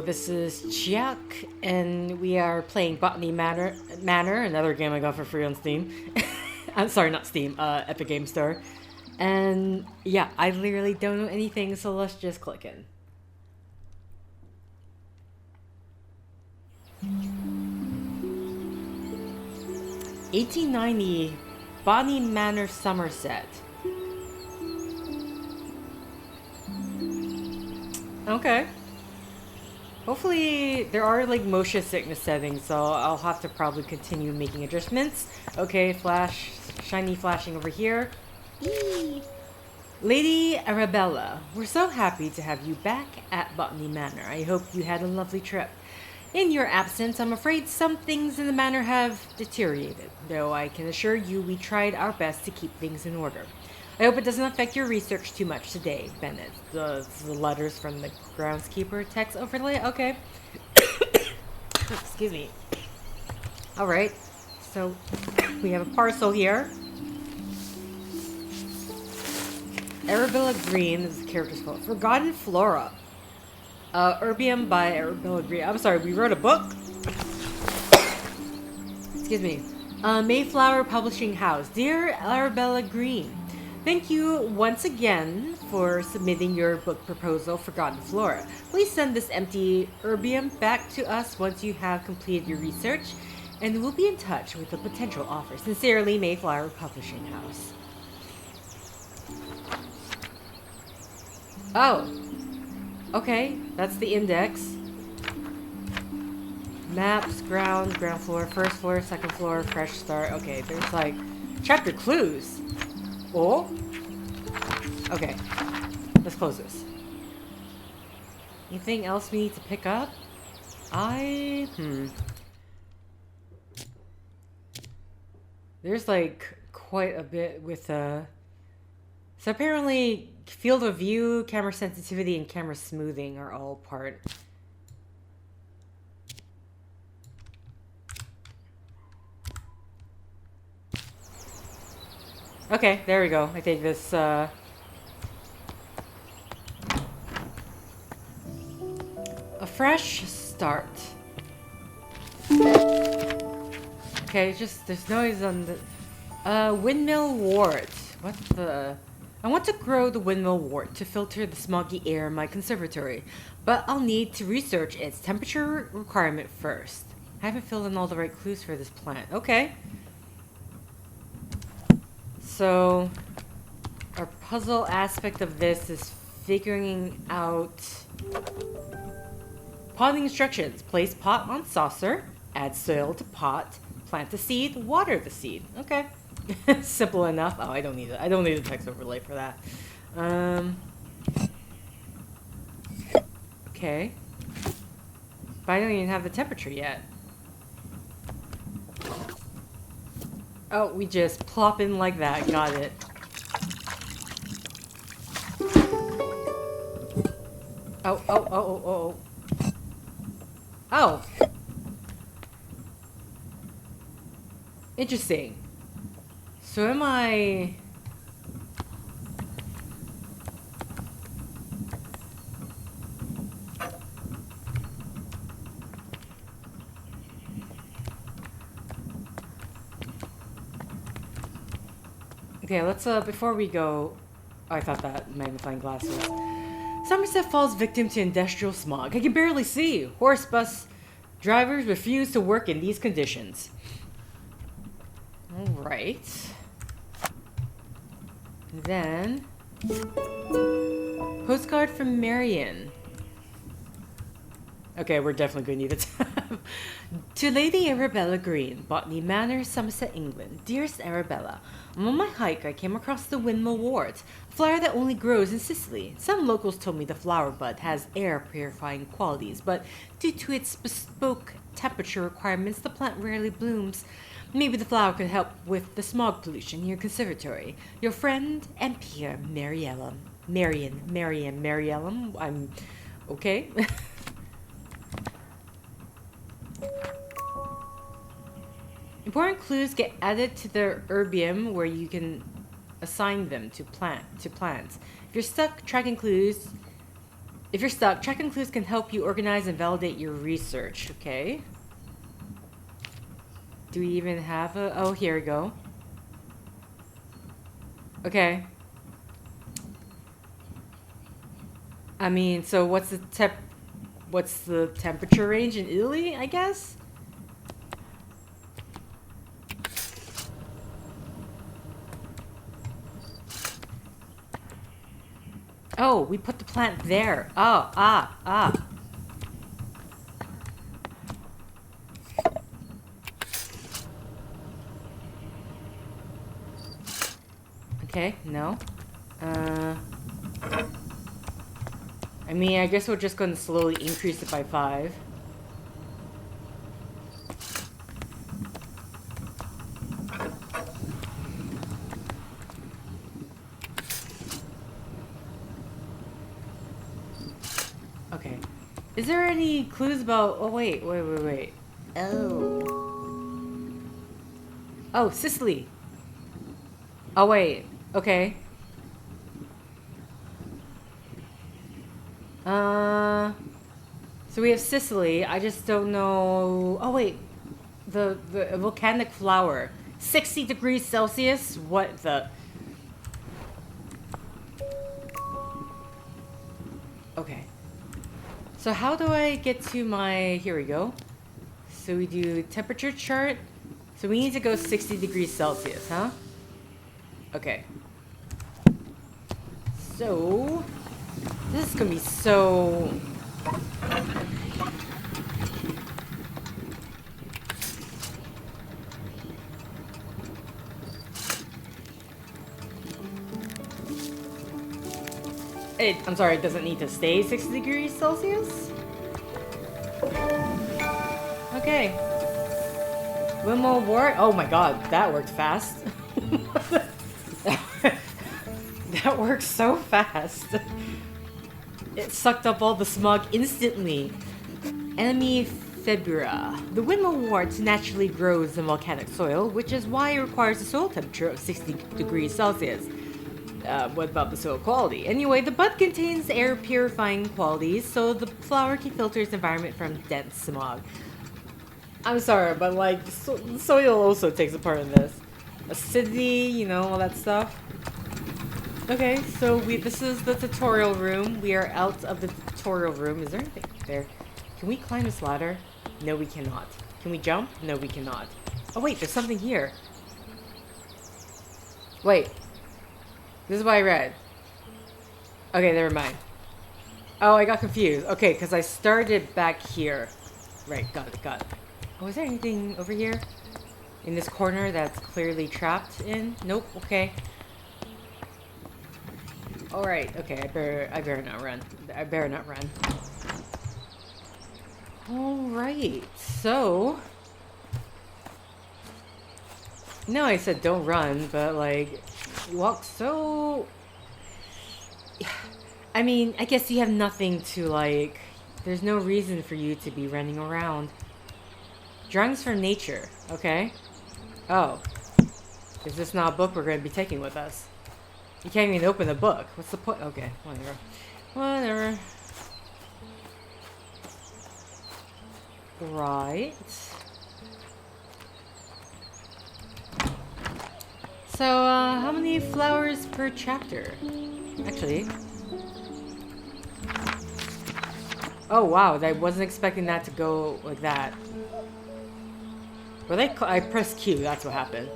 So this is Chiak, and we are playing Botany Manor, another game I got for free on Steam. I'm sorry, not Steam, Epic Game Store. And yeah, I literally don't know anything, so let's just click in. (1890) Botany Manor, Somerset. Okay. Hopefully, there are like motion sickness settings, so I'll have to probably continue making adjustments. Okay, flash, shiny flashing over here. Eee. Lady Arabella, we're so happy to have you back at Botany Manor. I hope you had a lovely trip. In your absence, I'm afraid some things in the manor have deteriorated, though I can assure you we tried our best to keep things in order. I hope it doesn't affect your research too much today, Bennett. The letters from the groundskeeper text overlay. Okay. Excuse me. Alright. So, we have a parcel here. Arabella Greene is the character's quote. Forgotten Flora. Erbium by Arabella Greene. I'm sorry, we wrote a book? Excuse me. Mayflower Publishing House. Dear Arabella Greene, thank you once again for submitting your book proposal, Forgotten Flora. Please send this empty erbium back to us once you have completed your research, and we'll be in touch with a potential offer. Sincerely, Mayflower Publishing House. Oh. Okay, that's the index. Maps, ground floor, first floor, second floor, fresh start. Okay, there's like chapter clues. Oh. Okay. Let's close this. Anything else we need to pick up? There's like quite a bit with So apparently field of view, camera sensitivity, and camera smoothing are all part. Okay, there we go. I think this, a fresh start. Okay, just, there's noise on the... windmill wort. What the... I want to grow the windmill wort to filter the smoggy air in my conservatory, but I'll need to research its temperature requirement first. I haven't filled in all the right clues for this plant. Okay. So, our puzzle aspect of this is figuring out potting instructions. Place pot on saucer, add soil to pot, plant the seed, water the seed. Okay. Simple enough. Oh, I don't need it. I don't need a text overlay for that. Okay. But I don't even have the temperature yet. Oh, we just plop in like that. Got it. Oh. Oh. Interesting. So am I... Okay, let's, before we go... Oh, I thought that magnifying glass was... Somerset falls victim to industrial smog. I can barely see. Horse bus drivers refuse to work in these conditions. Alright. Then... Postcard from Marion. Okay, we're definitely going to need a tab. To Lady Arabella Greene, Botany Manor, Somerset, England. Dearest Arabella, on my hike I came across the windmill wort, a flower that only grows in Sicily. Some locals told me the flower bud has air purifying qualities, but due to its bespoke temperature requirements, the plant rarely blooms. Maybe the flower could help with the smog pollution in your conservatory. Your friend and peer, Mariellum. Mariellum. I'm okay. Important clues get added to the erbium where you can assign them to plants. If you're stuck tracking clues, If you're stuck, check and clues can help you organize and validate your research. Okay. Do we even have a... Oh, here we go. Okay. I mean, so what's the temperature range in Italy, I guess? Oh, we put the plant there. Oh, ah. Okay, no. I mean, I guess we're just going to slowly increase it by 5. Okay. Is there any clues about... Oh, wait. Oh, Sicily. Oh, wait. Okay. So we have Sicily. I just don't know... Oh, wait. The volcanic flower. 60 degrees Celsius? What the... Okay. So how do I get to my... Here we go. So we do temperature chart. So we need to go 60 degrees Celsius, huh? Okay. So... This is gonna be so... I'm sorry, it doesn't need to stay 60 degrees Celsius? Okay. Limo work? Oh my god, that worked fast. That works so fast. It sucked up all the smog instantly. Enemy Fibra. The windmill wort naturally grows in volcanic soil, which is why it requires a soil temperature of 60 degrees Celsius. What about the soil quality? Anyway, the bud contains air purifying qualities, so the flower can filter its environment from dense smog. I'm sorry, but like, soil also takes a part in this. Acidity, you know, all that stuff. Okay, so this is the tutorial room. We are out of the tutorial room. Is there anything there? Can we climb this ladder? No, we cannot. Can we jump? No, we cannot. Oh wait, there's something here. Wait. This is what I read. Okay, never mind. Oh, I got confused. Okay, because I started back here. Right, got it. Oh, is there anything over here? In this corner that's clearly trapped in? Nope, okay. Alright, okay, I better not run. I better not run. Alright, so... No, I said don't run, but like... Walk so... I mean, I guess you have nothing to like... There's no reason for you to be running around. Drawings from nature, okay. Oh. Is this not a book we're going to be taking with us? You can't even open the book. What's the point? Okay, whatever. Right. So, how many flowers per chapter? Actually. Oh, wow. I wasn't expecting that to go like that. I pressed Q. That's what happened.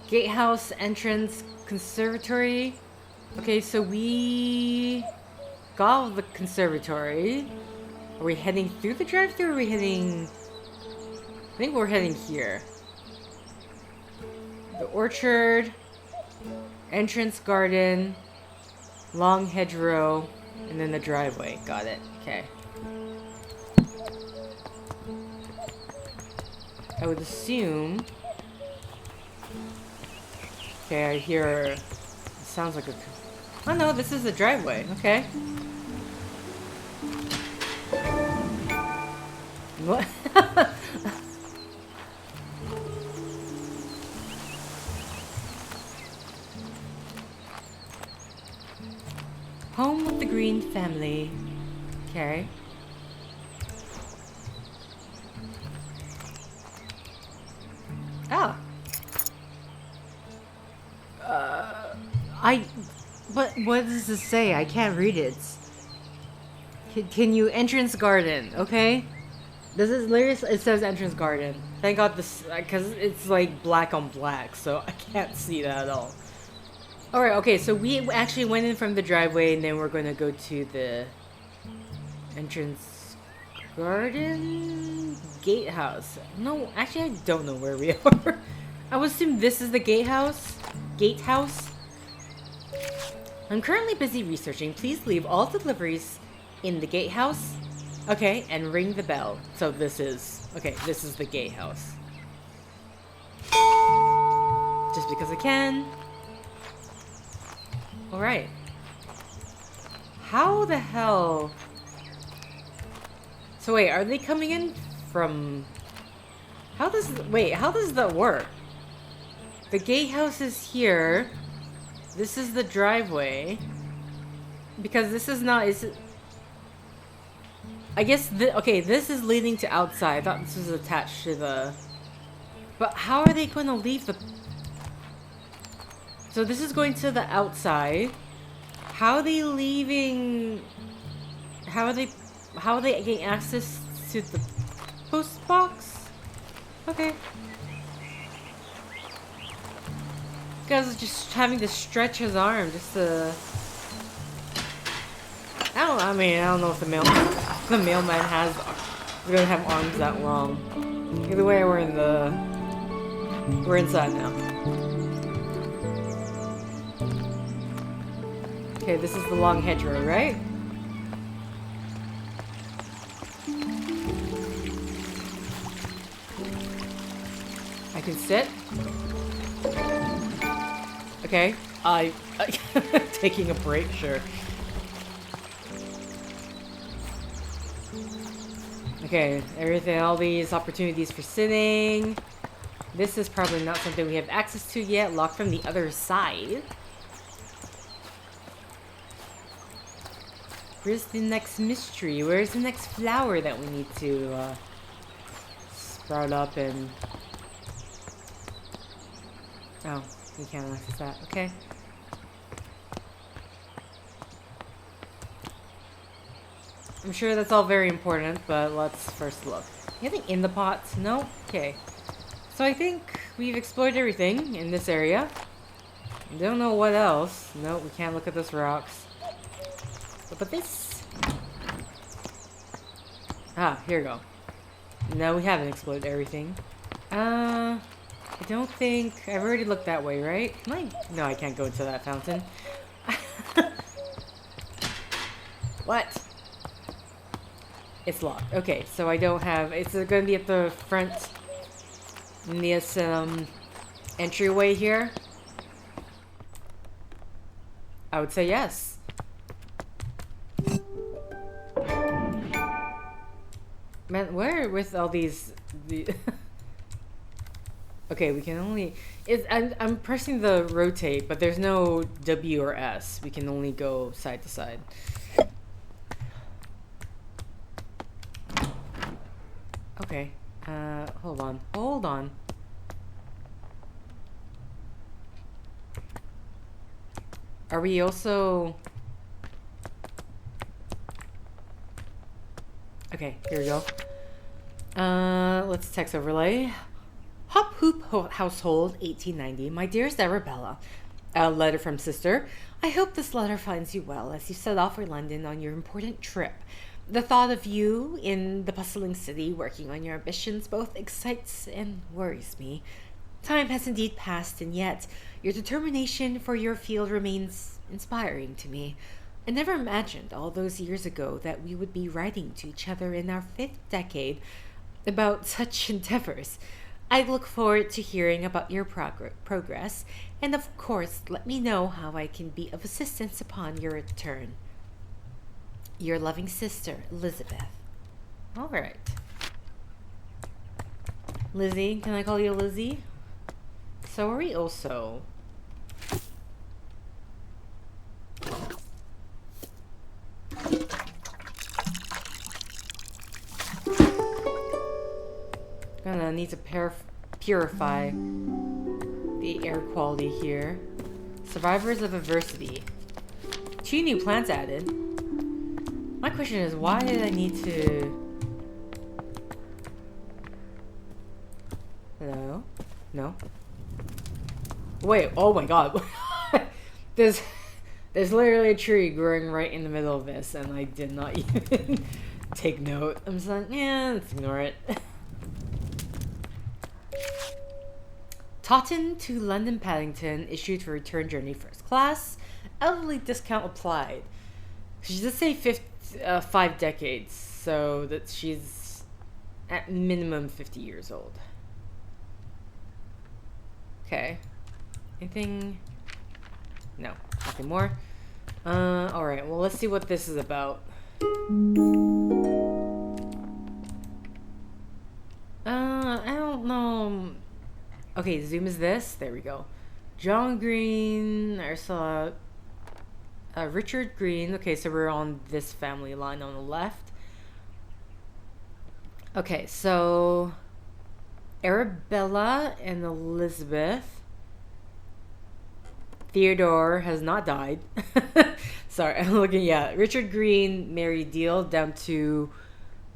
Gatehouse, entrance, conservatory. Okay, so we got the conservatory. Are we heading through the drive-thru or are we heading... I think we're heading here. The orchard, entrance garden, long hedgerow, and then the driveway. Got it. Okay. I would assume... Okay, I hear... It sounds like a... Oh no, this is the driveway. Okay. What? Home of the Greene family. Okay. Ah. But what does this say? I can't read it. Can you entrance garden? Okay. This is literally, it says entrance garden. Thank God this, because it's like black on black, so I can't see that at all. Alright, okay, so we actually went in from the driveway and then we're gonna go to the entrance garden? Gatehouse. No, actually I don't know where we are. I would assume this is the gatehouse. Gatehouse. I'm currently busy researching. Please leave all deliveries in the gatehouse. Okay, and ring the bell. So this is... Okay, this is the gatehouse. Just because I can. Alright. How the hell... So wait, are they coming in from... How does... Wait, how does that work? The gatehouse is here. This is the driveway. Because this is not... Is it... I guess, okay, this is leading to outside. I thought this was attached to the... But how are they going to leave the... So this is going to the outside. How are they leaving... How are they getting access to the post box? Okay. This guy's just having to stretch his arm just to... I don't know if the mailman is gonna have arms that long. Either way, we're inside now. Okay, this is the long hedgerow, right? I can sit. Okay, taking a break, sure. Okay, everything, all these opportunities for sitting. This is probably not something we have access to yet. Locked from the other side. Where's the next mystery? Where's the next flower that we need to sprout up and... Oh, we can't access that. Okay. I'm sure that's all very important, but let's first look. Anything in the pots? No? Okay. So I think we've explored everything in this area. Don't know what else. No, we can't look at those rocks. But this... Ah, here we go. No, we haven't explored everything. I don't think... I've already looked that way, right? Can I... No, I can't go into that fountain. What? It's locked. Okay, so I don't have... It's going to be at the front in this entryway here. I would say yes. Man, where with all these... Okay, we can only... I'm pressing the rotate, but there's no W or S. We can only go side to side. Okay, hold on. Are we also... Okay, here we go. Let's text overlay. Hop Hoop Household, 1890. My dearest Arabella, a letter from sister. I hope this letter finds you well as you set off for London on your important trip. The thought of you in the bustling city working on your ambitions both excites and worries me. Time has indeed passed, and yet your determination for your field remains inspiring to me. I never imagined all those years ago that we would be writing to each other in our 5th decade about such endeavors. I look forward to hearing about your progress, and of course, let me know how I can be of assistance upon your return. Your loving sister, Elizabeth. Alright. Lizzie, can I call you Lizzie? So are we also... need to purify the air quality here. Survivors of adversity. 2 new plants added. My question is, why did I need to... Hello? No? Wait, oh my god. There's literally a tree growing right in the middle of this, and I did not even take note. I'm just like, yeah, let's ignore it. Taunton to London Paddington, issued for return journey first class. Elderly discount applied. She does say 5 decades, so that she's at minimum 50 years old. Okay. Anything? No, nothing more. Alright, well, let's see what this is about. I don't know. Okay, Zoom is this. There we go. John Green, Ursula, Richard Green. Okay, so we're on this family line on the left. Okay, so Arabella and Elizabeth. Theodore has not died. Sorry, I'm looking. Yeah, Richard Green, Mary Deal, down to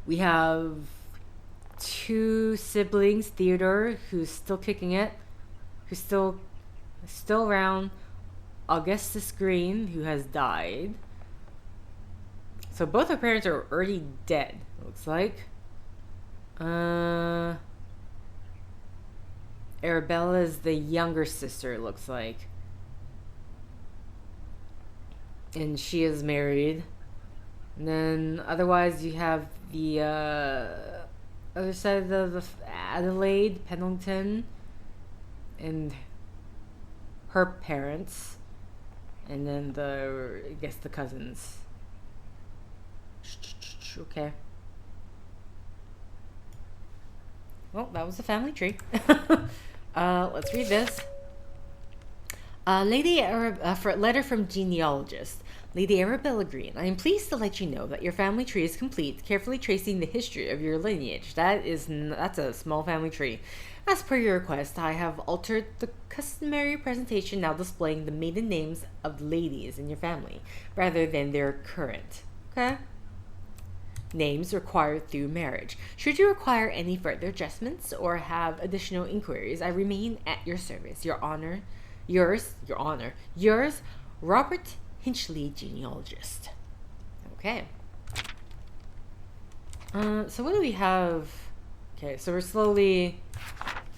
we have 2 siblings. Theodore, who's still kicking it, who's still around. Augustus Green, who has died. So both her parents are already dead, it looks like. Arabella is the younger sister, it looks like. And she is married. And then otherwise you have the other side of the Adelaide, Pendleton, and her parents. And then I guess the cousins. Okay. Well, that was the family tree. Let's read this. For a letter from genealogist, Lady Arabella Greene. I am pleased to let you know that your family tree is complete, carefully tracing the history of your lineage. That's a small family tree. As per your request, I have altered the customary presentation, now displaying the maiden names of ladies in your family, rather than their current. Okay? Names required through marriage. Should you require any further adjustments or have additional inquiries, I remain at your service. Yours, Robert Hinchley, genealogist. Okay. So what do we have? Okay, so we're slowly...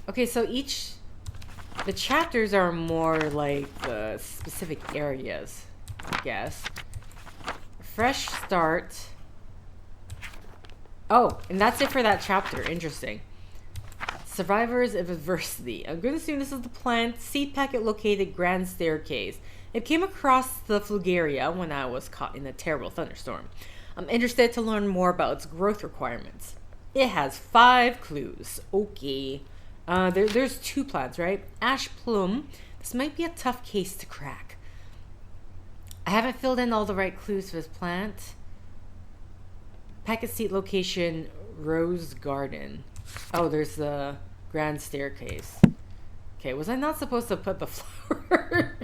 Okay, so the chapters are more like the specific areas, I guess. Fresh start. Oh, and that's it for that chapter. Interesting. Survivors of adversity. I'm going to assume this is the plant seed packet located grand staircase. It came across the Flugaria when I was caught in a terrible thunderstorm. I'm interested to learn more about its growth requirements. It has 5 clues. Okay. There's 2 plants, right? Ash plum. This might be a tough case to crack. I haven't filled in all the right clues for this plant. Packet seat location, Rose Garden. Oh, there's the grand staircase. Okay, was I not supposed to put the flower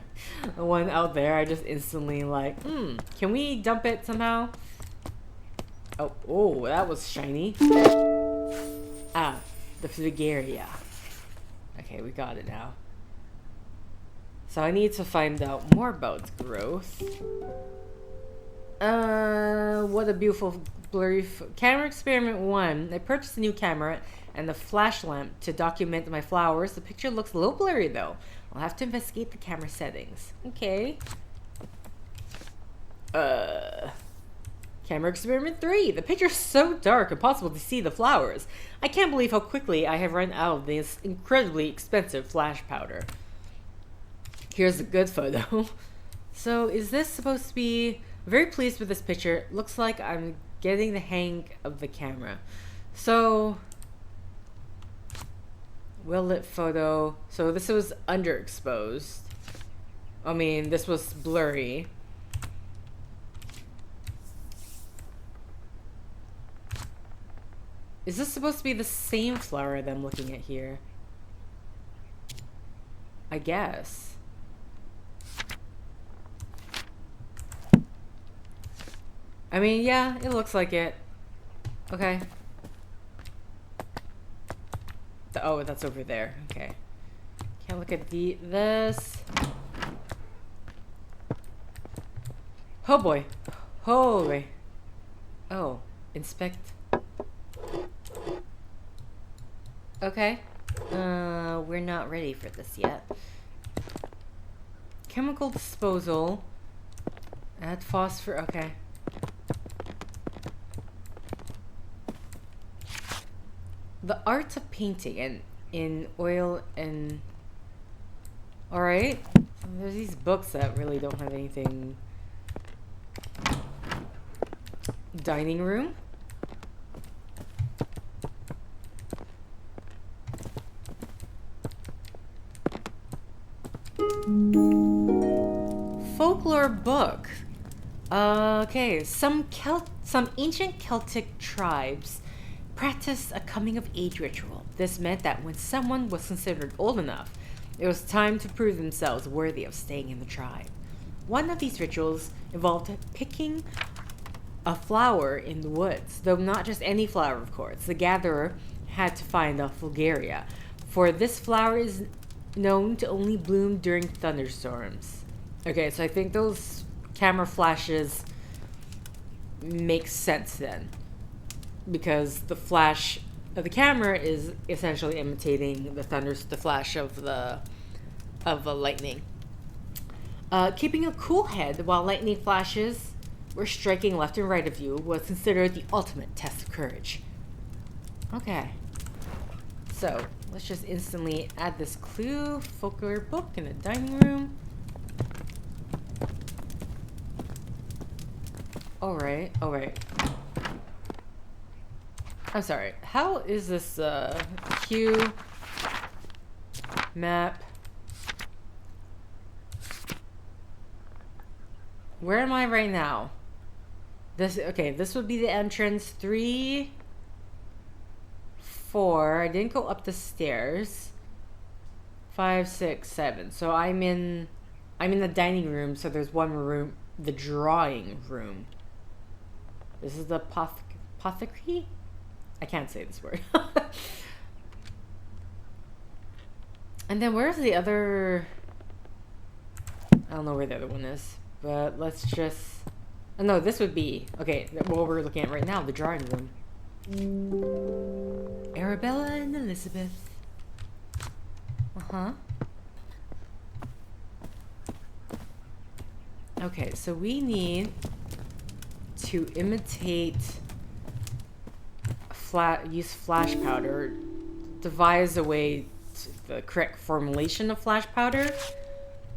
one out there? I just instantly like, can we dump it somehow? Oh, that was shiny. Ah, the Flugaria. Okay, we got it now. So I need to find out more about its growth. What a beautiful blurry camera experiment 1. I purchased a new camera and a flash lamp to document my flowers. The picture looks a little blurry though. I'll have to investigate the camera settings. Okay. Camera experiment 3. The picture's so dark, impossible to see the flowers. I can't believe how quickly I have run out of this incredibly expensive flash powder. Here's a good photo. So is this supposed to be... Very pleased with this picture. Looks like I'm getting the hang of the camera. So, well lit photo. So this was underexposed. I mean, this was blurry. Is this supposed to be the same flower that I'm looking at here? I guess. I mean, yeah, it looks like it. Okay. Oh, that's over there. Okay. Can't look at this. Oh boy. Oh boy. Oh, inspect. Okay. We're not ready for this yet. Chemical disposal. Add phosphor. Okay. The art of painting and in oil and... Alright. There's these books that really don't have anything. Dining room. Folklore book. Okay, some ancient Celtic tribes practiced a coming of age ritual. This meant that when someone was considered old enough, it was time to prove themselves worthy of staying in the tribe. One of these rituals involved picking a flower in the woods, though not just any flower, of course. The gatherer had to find a fulgaria, for this flower is known to only bloom during thunderstorms. Okay, so I think those camera flashes make sense then, because the flash of the camera is essentially imitating the flash of the lightning. Keeping a cool head while lightning flashes were striking left and right of you was considered the ultimate test of courage. Okay, so let's just instantly add this clue. Folklore book in the dining room. Alright. I'm sorry. How is this Q map? Where am I right now? This would be the entrance. 3, 4. I didn't go up the stairs. 5, 6, 7. So I'm in the dining room, so there's one room, the drawing room. This is the apothecary? I can't say this word. And then where's the other... I don't know where the other one is. But let's just... Oh, no, this would be... Okay, what we're looking at right now, the drawing room. Arabella and Elizabeth. Uh-huh. Okay, so we need to imitate... use flash powder, devise a way to the correct formulation of flash powder.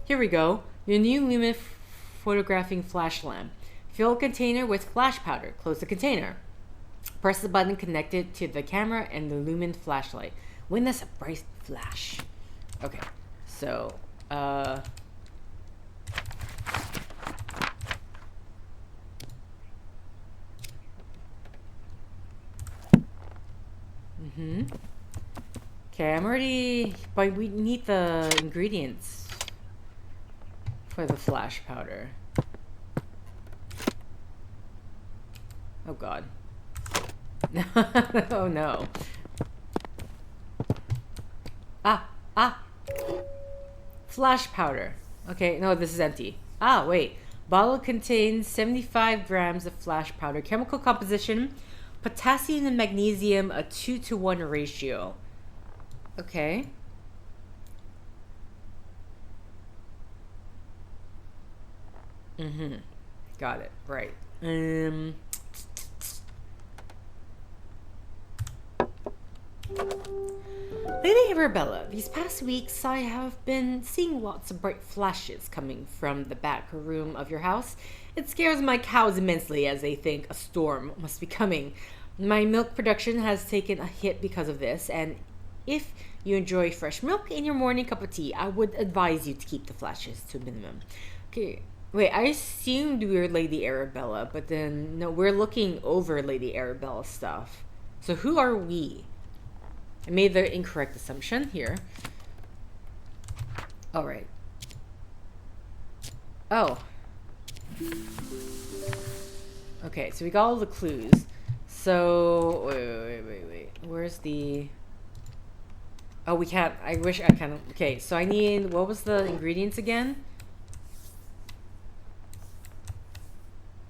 Here we go. Your new lumen photographing flash lamp. Fill a container with flash powder. Close the container. Press the button connected to the camera and the lumen flashlight. Witness a bright flash. Okay, so okay, I'm already... But we need the ingredients for the flash powder. Oh god. Oh no. Flash powder. Okay, no, this is empty. Wait. Bottle contains 75 grams of flash powder. Chemical composition: potassium and magnesium, a 2-to-1 ratio. Okay. Got it. Right. Lady Arabella, these past weeks I have been seeing lots of bright flashes coming from the back room of your house. It scares my cows immensely as they think a storm must be coming. My milk production has taken a hit because of this, and if you enjoy fresh milk in your morning cup of tea, I would advise you to keep the flashes to a minimum. Okay, wait, I assumed we were Lady Arabella, but then, no, we're looking over Lady Arabella's stuff. So who are we? I made the incorrect assumption here. All right. Oh. Okay, so we got all the clues. So, wait. Where's the... Oh, we can't... I wish I kind of... Okay, so I need... What was the ingredients again?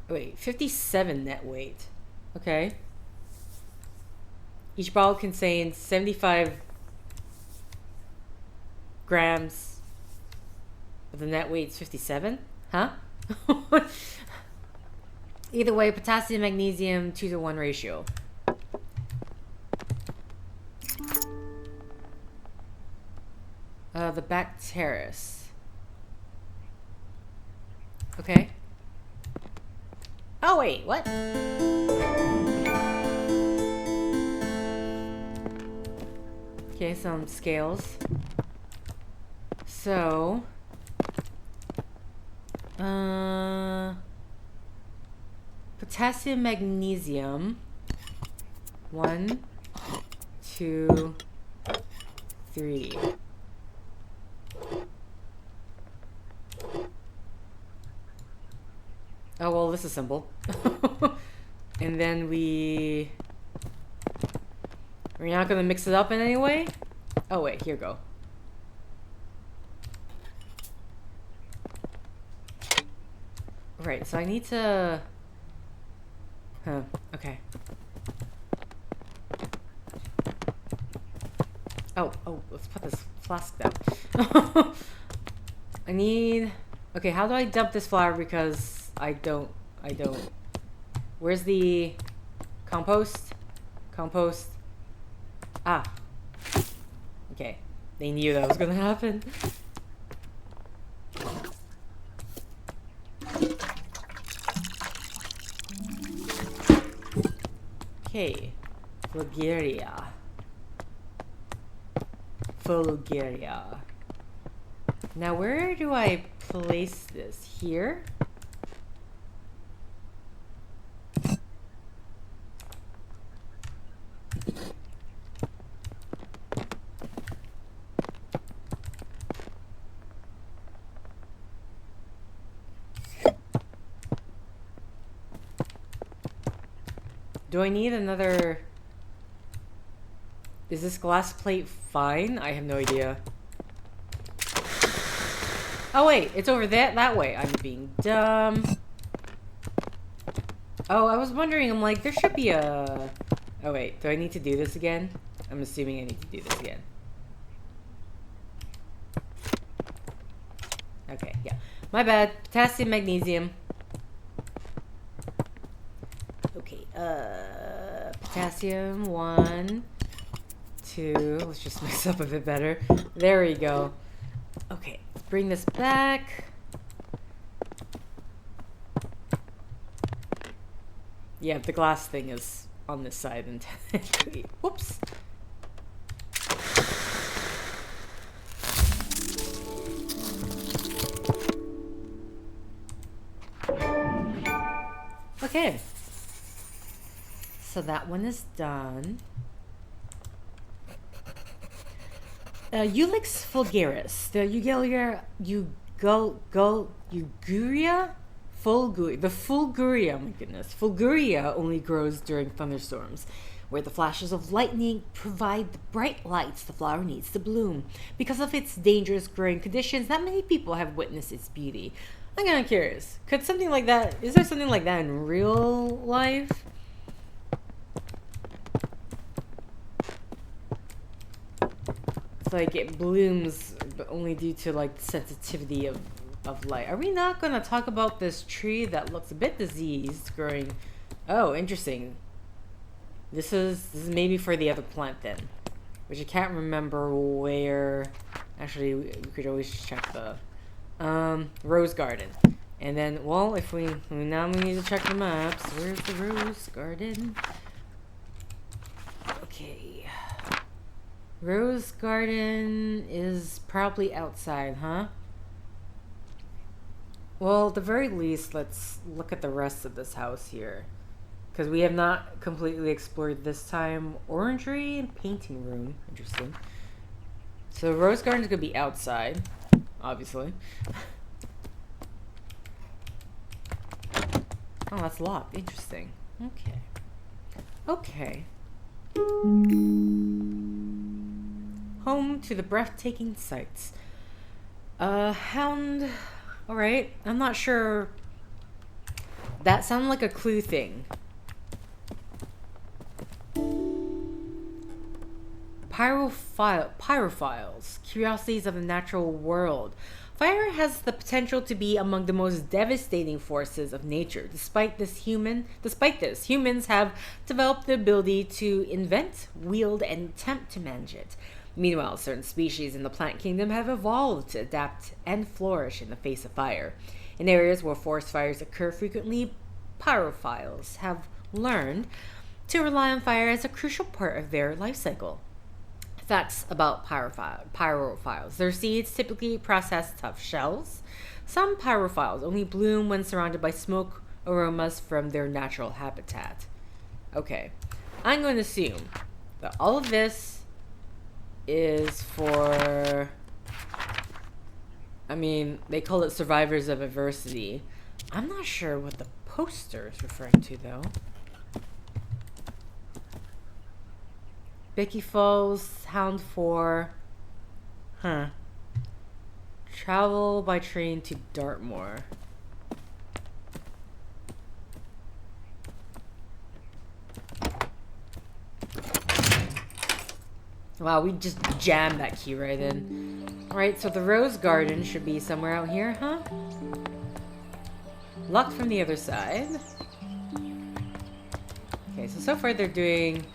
Wait, 57 net weight. Okay. Each bottle contains 75 grams. But the net weight's 57? Huh? Either way, potassium, magnesium, 2-to-1 ratio. The Bacteris. Okay. Oh, wait, what? Okay, some scales. So... potassium, magnesium. 1, 2, 3. Oh, well, this is simple. And then we're not gonna mix it up in any way? Oh, wait, here we go. Right, so I need to... Huh, okay. Oh, let's put this flask down. I need... Okay, how do I dump this flour? Because I don't... Where's the... Compost? Compost. Ah. Okay. They knew that was gonna happen. Okay. Bulgaria. Bulgaria. Now, where do I place this? Here? Do I need another... Is this glass plate fine? I have no idea. Oh wait, it's over that way. I'm being dumb. Oh, I was wondering, I'm like, there should be a... Oh wait, do I need to do this again? I'm assuming I need to do this again. Okay, yeah. My bad. Potassium, magnesium. Okay, potassium, 1, 2. Let's just mix up a bit better. There we go. Okay, let's bring this back. Yeah, the glass thing is on this side and whoops. Okay. So that one is done. Ulix vulgaris. The Uguria Fulguria, my goodness. Fulguria only grows during thunderstorms, where the flashes of lightning provide the bright lights the flower needs to bloom. Because of its dangerous growing conditions, not many people have witnessed its beauty. I'm kind of curious. Could something like that... Is there something like that in real life? It's like it blooms, but only due to like the sensitivity of light. Are we not going to talk about this tree that looks a bit diseased growing? Oh, interesting. This is maybe for the other plant then, which I can't remember where. Actually, we could always check the rose garden. And then, well, if we now need to check the maps. Where's the rose garden? Okay. Rose garden is probably outside, huh? Well, at the very least, let's look at the rest of this house here. Because we have not completely explored this time. Orangery and painting room. Interesting. So rose garden is going to be outside, obviously. Oh, that's locked. Interesting. Okay. Okay. Home to the breathtaking sights. Hound. Alright. I'm not sure. That sounded like a clue thing. Pyrophiles. Curiosities of the natural world. Fire has the potential to be among the most devastating forces of nature. Despite this, humans have developed the ability to invent, wield, and attempt to manage it. Meanwhile, certain species in the plant kingdom have evolved to adapt and flourish in the face of fire. In areas where forest fires occur frequently, pyrophiles have learned to rely on fire as a crucial part of their life cycle. Facts about pyrophiles. Their seeds typically process tough shells. Some pyrophiles only bloom when surrounded by smoke aromas from their natural habitat. Okay. I'm going to assume that all of this is for... I mean, they call it survivors of adversity. I'm not sure what the poster is referring to, though. Bicky Falls, Hound 4. Huh. Travel by train to Dartmoor. Wow, we just jammed that key right in. Alright, so the rose garden should be somewhere out here, huh? Locked from the other side. Okay, so far they're doing...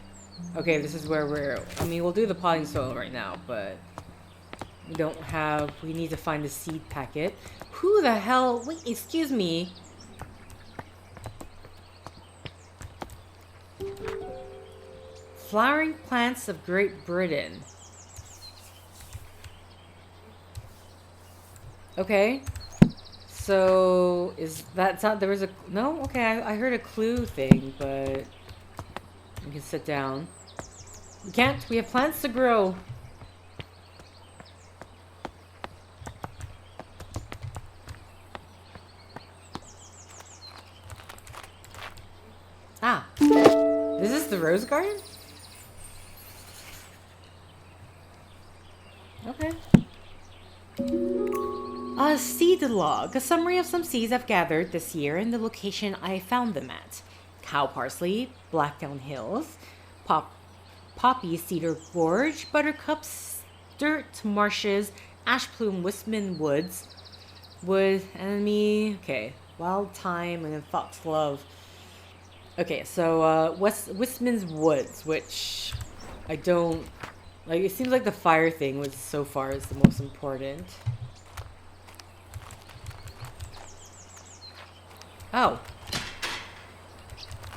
Okay, this is where we're... I mean, we'll do the potting soil right now, but... We don't have... We need to find the seed packet. Who the hell... Wait, excuse me. Flowering plants of Great Britain. Okay. So, is that... There was a... No? Okay, I heard a clue thing, but... We can sit down. We can't. We have plants to grow. Ah. This is the rose garden? Okay. A seed log. A summary of some seeds I've gathered this year and the location I found them at. Cow parsley, Blackdown Hills, poppy, Cedar Gorge, buttercups, dirt, marshes, ash plume, Wistman Woods, wood, enemy, okay, wild thyme, and then foxglove. Okay, so Wistman's Woods, which I don't like. It seems like the fire thing was so far is the most important. Oh.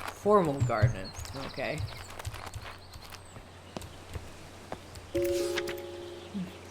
Formal garden. Okay.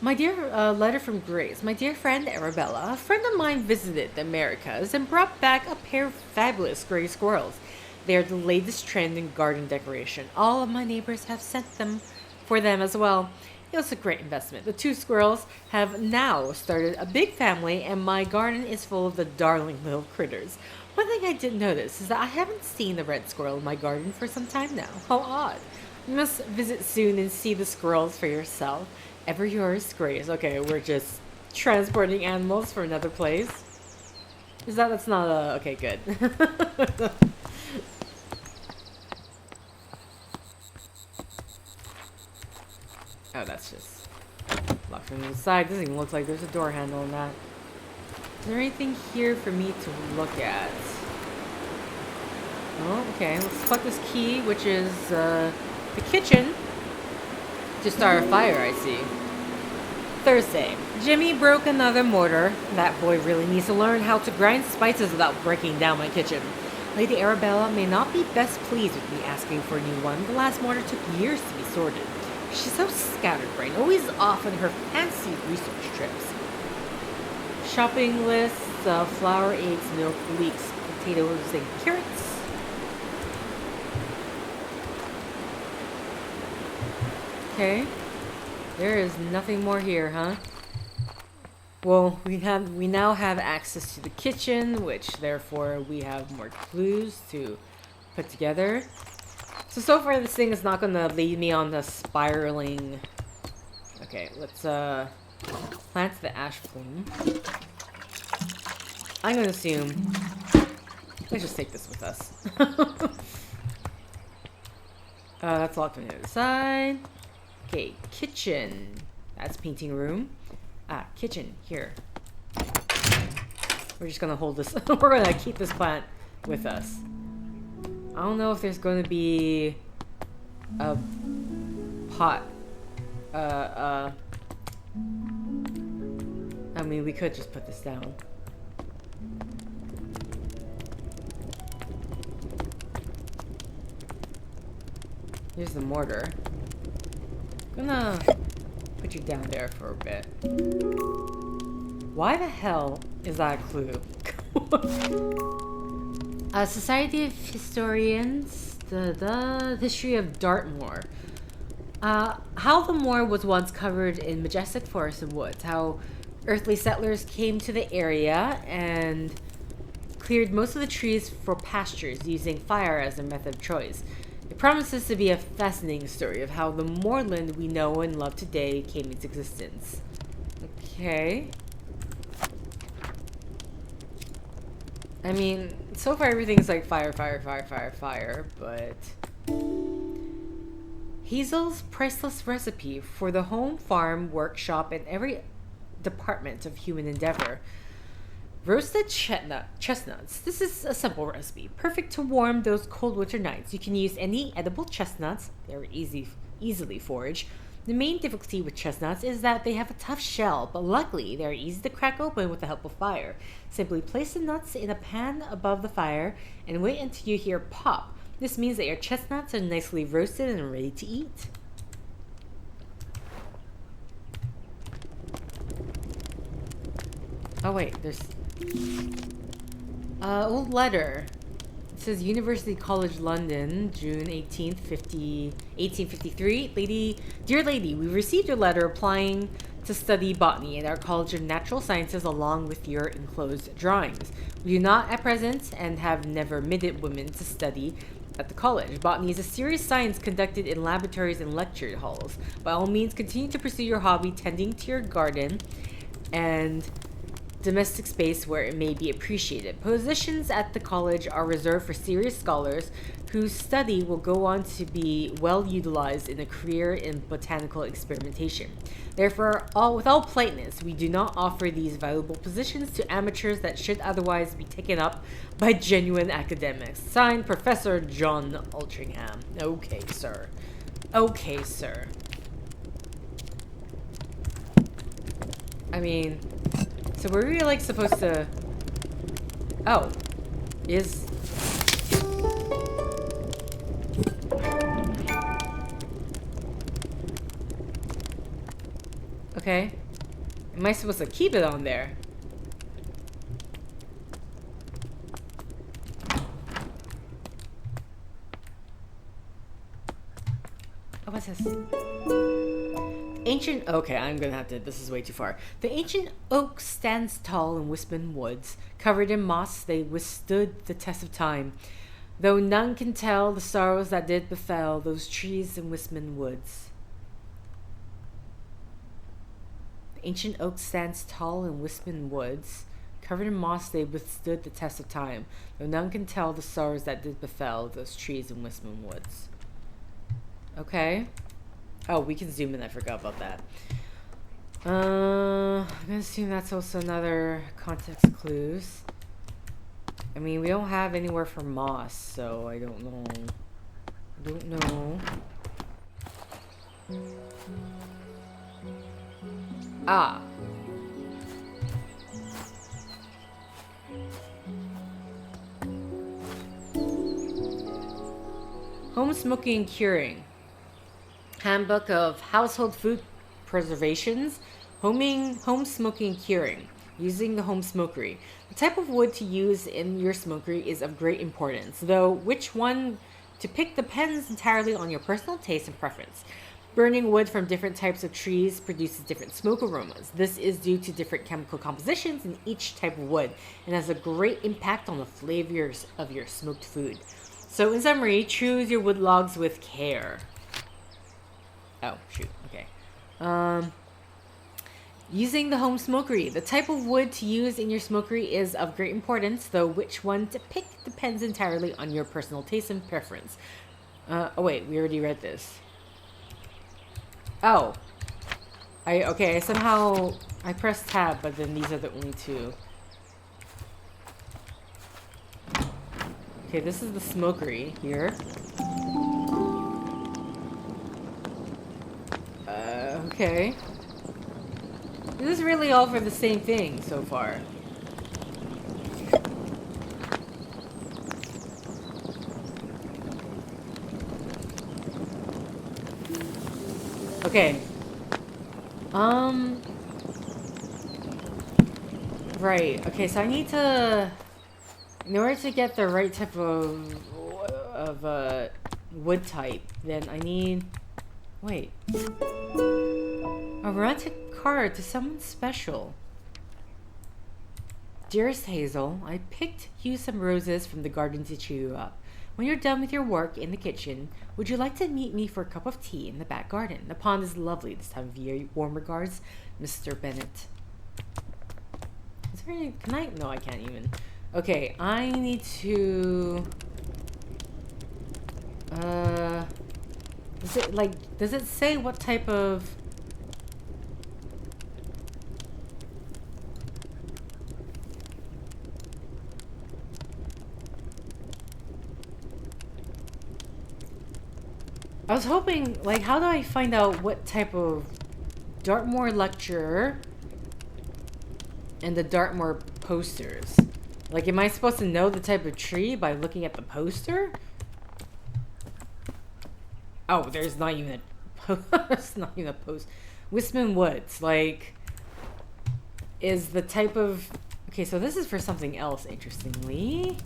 My dear, letter from Grace. My dear friend Arabella, a friend of mine visited the Americas and brought back a pair of fabulous gray squirrels. They are the latest trend in garden decoration. All of my neighbors have sent them for them as well. It was a great investment. The two squirrels have now started a big family, and my garden is full of the darling little critters. One thing I did notice is that I haven't seen the red squirrel in my garden for some time now. How odd. You must visit soon and see the squirrels for yourself. Ever yours, Grace. Okay, we're just transporting animals from another place. Is that's not a... Okay, good. Oh, that's just locked from the inside. Doesn't even look like there's a door handle on that. Is there anything here for me to look at? Oh, okay. Let's pluck this key, which is the kitchen. To start a fire, I see. Thursday. Jimmy broke another mortar. That boy really needs to learn how to grind spices without breaking down my kitchen. Lady Arabella may not be best pleased with me asking for a new one. The last mortar took years to be sorted. She's so scatterbrained, always off on her fancy research trips. Shopping lists, flour, eggs, milk, leeks, potatoes, and carrots. Okay. There is nothing more here, huh? Well, we now have access to the kitchen, which therefore we have more clues to put together. So far this thing is not gonna lead me on the spiraling. Okay, let's plant the ash plume. I'm gonna assume. Let's just take this with us. That's locked on the other side. Okay, kitchen. That's painting room. Kitchen, here. We're just gonna hold this. We're gonna keep this plant with us. I don't know if there's gonna be a pot. I mean, we could just put this down. Here's the mortar. Gonna put you down there for a bit. Why the hell is that a clue? Society of Historians, the history of Dartmoor. How the moor was once covered in majestic forests and woods. How earthly settlers came to the area and cleared most of the trees for pastures using fire as their method of choice. It promises to be a fascinating story of how the moorland we know and love today came into existence. Okay. I mean, so far everything's like fire, fire, fire, fire, fire, but... Hazel's priceless recipe for the home, farm, workshop, and every department of human endeavor. Roasted chestnuts. This is a simple recipe, perfect to warm those cold winter nights. You can use any edible chestnuts. They're easily foraged. The main difficulty with chestnuts is that they have a tough shell, but luckily they're easy to crack open with the help of fire. Simply place the nuts in a pan above the fire and wait until you hear pop. This means that your chestnuts are nicely roasted and ready to eat. Oh wait, there's... old letter. It says University College London, June 18th, 1853. Dear lady, we received your letter applying to study botany at our College of Natural Sciences along with your enclosed drawings. We do not at present and have never admitted women to study at the college. Botany is a serious science conducted in laboratories and lecture halls. By all means, continue to pursue your hobby, tending to your garden and domestic space where it may be appreciated. Positions at the college are reserved for serious scholars whose study will go on to be well utilized in a career in botanical experimentation. Therefore, with all politeness, we do not offer these valuable positions to amateurs that should otherwise be taken up by genuine academics. Signed, Professor John Altringham. Okay, sir. Okay, sir. I mean... So were we like supposed to... Oh. Is... Okay. Am I supposed to keep it on there? Oh, what's this? Ancient... Okay, I'm gonna have to... This is way too far. The ancient oak stands tall in Wispen woods. Covered in moss, they withstood the test of time. Though none can tell the sorrows that did befell those trees in Wispen woods. The ancient oak stands tall in Wispen woods. Covered in moss, they withstood the test of time. Though none can tell the sorrows that did befell those trees in Wispen woods. Okay. Oh, we can zoom in. I forgot about that. I'm gonna assume that's also another context clues. I mean, we don't have anywhere for moss, so I don't know. I don't know. Ah. Home smoking and curing. Handbook of Household Food Preservations, Home Smoking and Curing, Using the Home Smokery. The type of wood to use in your smokery is of great importance, though which one to pick depends entirely on your personal taste and preference. Burning wood from different types of trees produces different smoke aromas. This is due to different chemical compositions in each type of wood and has a great impact on the flavors of your smoked food. So in summary, choose your wood logs with care. Oh, shoot. Okay. Using the home smokery. The type of wood to use in your smokery is of great importance, though which one to pick depends entirely on your personal taste and preference. Oh wait, we already read this. Oh. I somehow I pressed tab, but then these are the only two. Okay, this is the smokery here. Okay. This is really all for the same thing so far. Okay. Right. Okay, so I need to... In order to get the right type of wood type, then I need... Wait. A romantic card to someone special. Dearest Hazel, I picked you some roses from the garden to cheer you up. When you're done with your work in the kitchen, would you like to meet me for a cup of tea in the back garden? The pond is lovely this time of year. Warm regards, Mr. Bennett. Is there any... Can I... No, I can't even. Okay, I need to... Is it, like... Does it say what type of... I was hoping, like, how do I find out what type of Dartmoor lecture and the Dartmoor posters? Like, am I supposed to know the type of tree by looking at the poster? Oh, there's not even a there's not even a post. Wisman Woods, like, is the type of... Okay, so this is for something else, interestingly.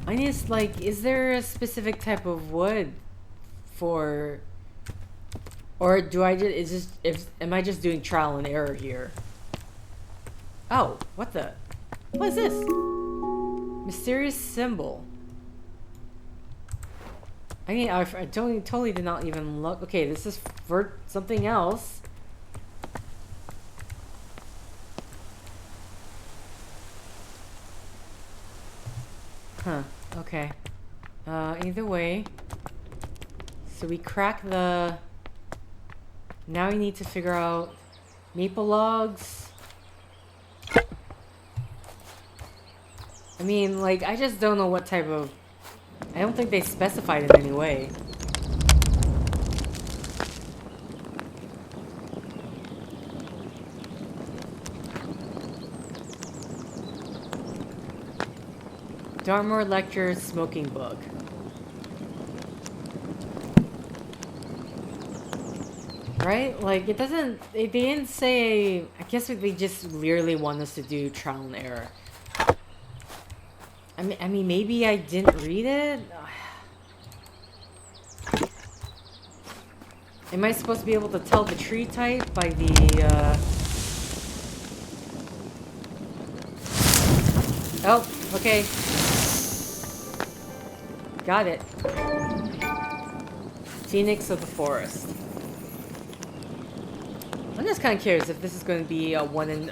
I just, like, is there a specific type of wood for... Or do I just... am I just doing trial and error here? Oh, what the... What is this? Mysterious symbol. I mean, I totally did not even look... Okay, this is for something else. Huh, okay. Either way. So we crack the... Now we need to figure out maple logs. I mean, like, I just don't know what type of... I don't think they specified in any way. Dartmoor Lecture Smoking Book. Right? Like, it doesn't... They didn't say... I guess they just literally want us to do trial and error. I mean, maybe I didn't read it? Am I supposed to be able to tell the tree type by the, Oh, okay. Got it. Phoenix of the Forest. I'm just kind of curious if this is going to be a one in...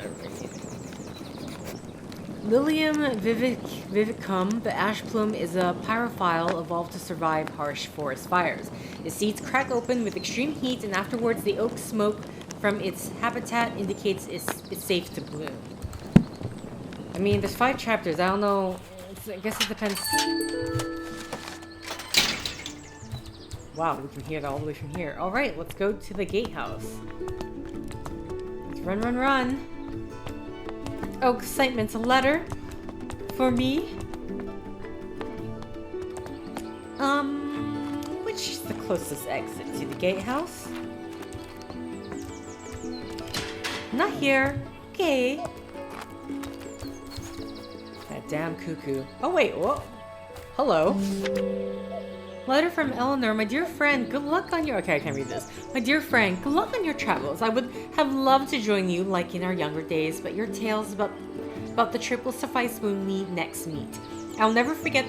Lilium vivicum, the ash plume, is a pyrophile evolved to survive harsh forest fires. Its seeds crack open with extreme heat, and afterwards the oak smoke from its habitat indicates it's safe to bloom. I mean, there's 5 chapters. I don't know. I guess it depends. Wow, we can hear it all the way from here. All right, let's go to the gatehouse. Let's run, run, run. Oh, excitement, a letter for me. Which is the closest exit to the gatehouse? Not here. Okay. That damn cuckoo. Oh, wait, whoa. Hello. Letter from Eleanor, my dear friend, good luck on your... Okay, I can't read this. My dear friend, good luck on your travels. I would have loved to join you like in our younger days, but your tales about the trip will suffice when we next meet. I'll never forget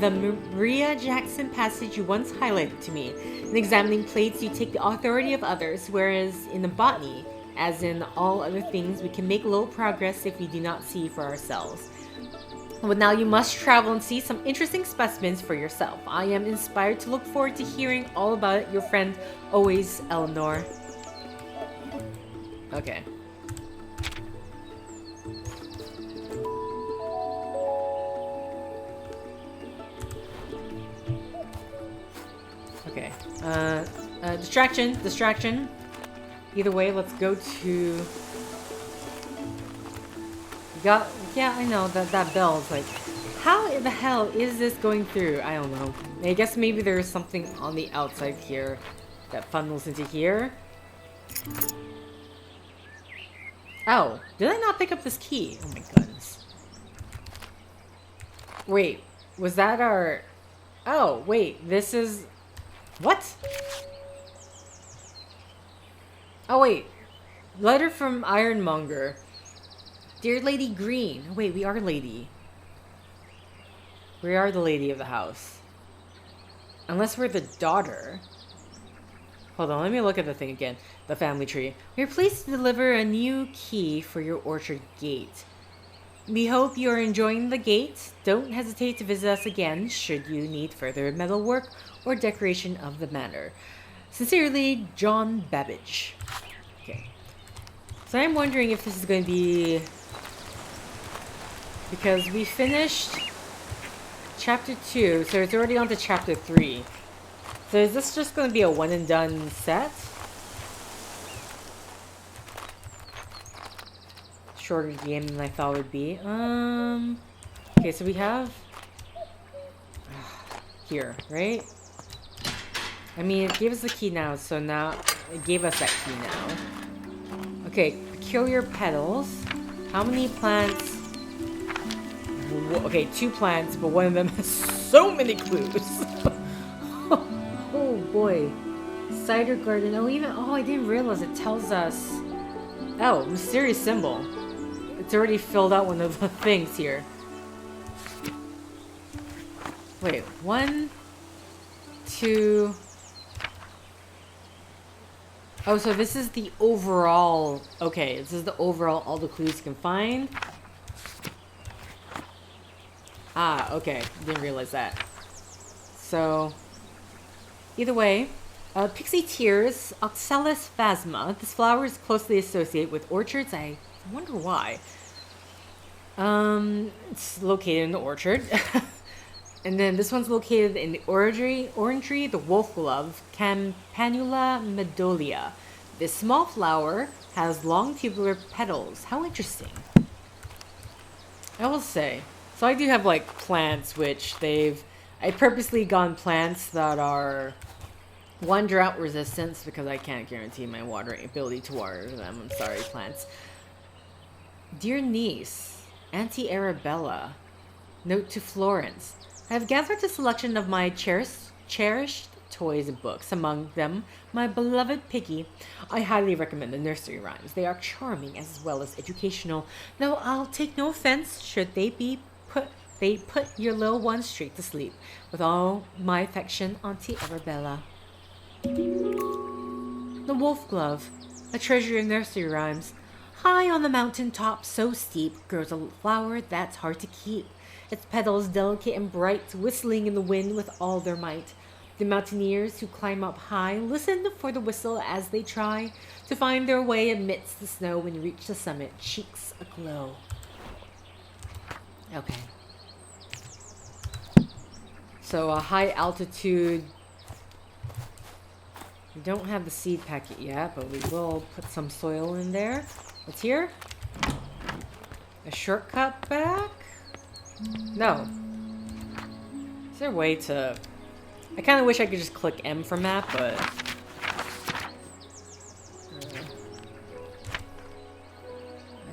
the Maria Jackson passage you once highlighted to me. In examining plates, you take the authority of others, whereas in the botany, as in all other things, we can make little progress if we do not see for ourselves. But now you must travel and see some interesting specimens for yourself. I am inspired to look forward to hearing all about it. Your friend, always, Eleanor. Okay. Okay. Distraction. Either way, let's go to... Yeah, I know, that bell is like... How the hell is this going through? I don't know. I guess maybe there's something on the outside here that funnels into here. Oh, did I not pick up this key? Oh my goodness. Wait, was that our... Oh, wait, this is... What? Oh, wait. Letter from Ironmonger. Dear Lady Greene. Oh, wait, we are lady. We are the lady of the house. Unless we're the daughter. Hold on, let me look at the thing again. The family tree. We are pleased to deliver a new key for your orchard gate. We hope you are enjoying the gate. Don't hesitate to visit us again should you need further metalwork or decoration of the manor. Sincerely, John Babbage. Okay. So I'm wondering if this is going to be... Because we finished chapter 2, so it's already on to chapter 3. So is this just going to be a one and done set? Shorter game than I thought it would be. Okay, so we have... Here, right? I mean, it gave us the key now, so now... It gave us that key now. Okay, peculiar petals. How many plants... Okay, 2 plants, but one of them has so many clues. Oh boy. Cider garden. Oh, I didn't realize it tells us... Oh, mysterious symbol. It's already filled out one of the things here. Wait, 1, 2... Oh, so this is the overall... Okay, this is the overall, all the clues you can find. Ah, okay. Didn't realize that. So, either way, Pixie Tears, Oxalis phasma. This flower is closely associated with orchards. I wonder why. It's located in the orchard. And then this one's located in the orangery, the wolf glove, Campanula medulla. This small flower has long tubular petals. How interesting. I will say. So I do have like plants which I purposely gone plants that are 1 drought resistance because I can't guarantee my ability to water them. I'm sorry, plants. Dear niece, Auntie Arabella, note to Florence. I have gathered a selection of my cherished toys and books, among them my beloved Piggy. I highly recommend the nursery rhymes. They are charming as well as educational, though I'll take no offense should they put your little one straight to sleep. With all my affection, Auntie Arabella. The wolf glove, a treasure in nursery rhymes. High on the mountain top, so steep, grows a flower that's hard to keep. Its petals delicate and bright, whistling in the wind with all their might. The mountaineers who climb up high listen for the whistle as they try to find their way amidst the snow and reach the summit, cheeks aglow. Okay. So a high altitude. We don't have the seed packet yet, but we will put some soil in there. What's here? A shortcut back? No. Is there a way to... I kind of wish I could just click M for map, but...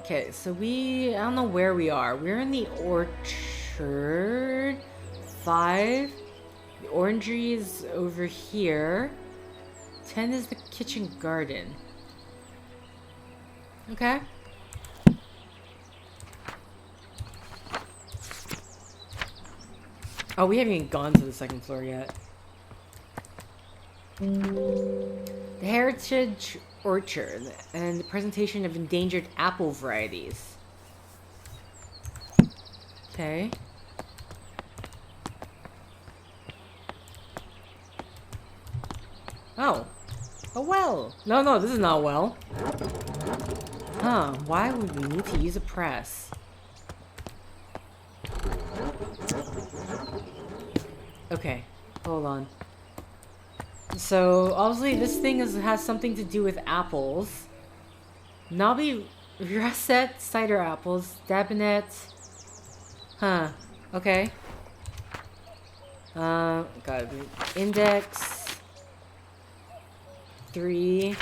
Okay, so I don't know where we are. We're in the orchard. 5. The orangery is over here. 10 is the kitchen garden. Okay. Oh, we haven't even gone to the second floor yet. The Heritage Orchard and the presentation of endangered apple varieties. Okay. Oh. A well. No, this is not a well. Huh. Why would we need to use a press? Okay. Hold on. So, obviously this thing has something to do with apples. Knobby Russet cider apples. Dabinet. Huh. Okay. Got index 3.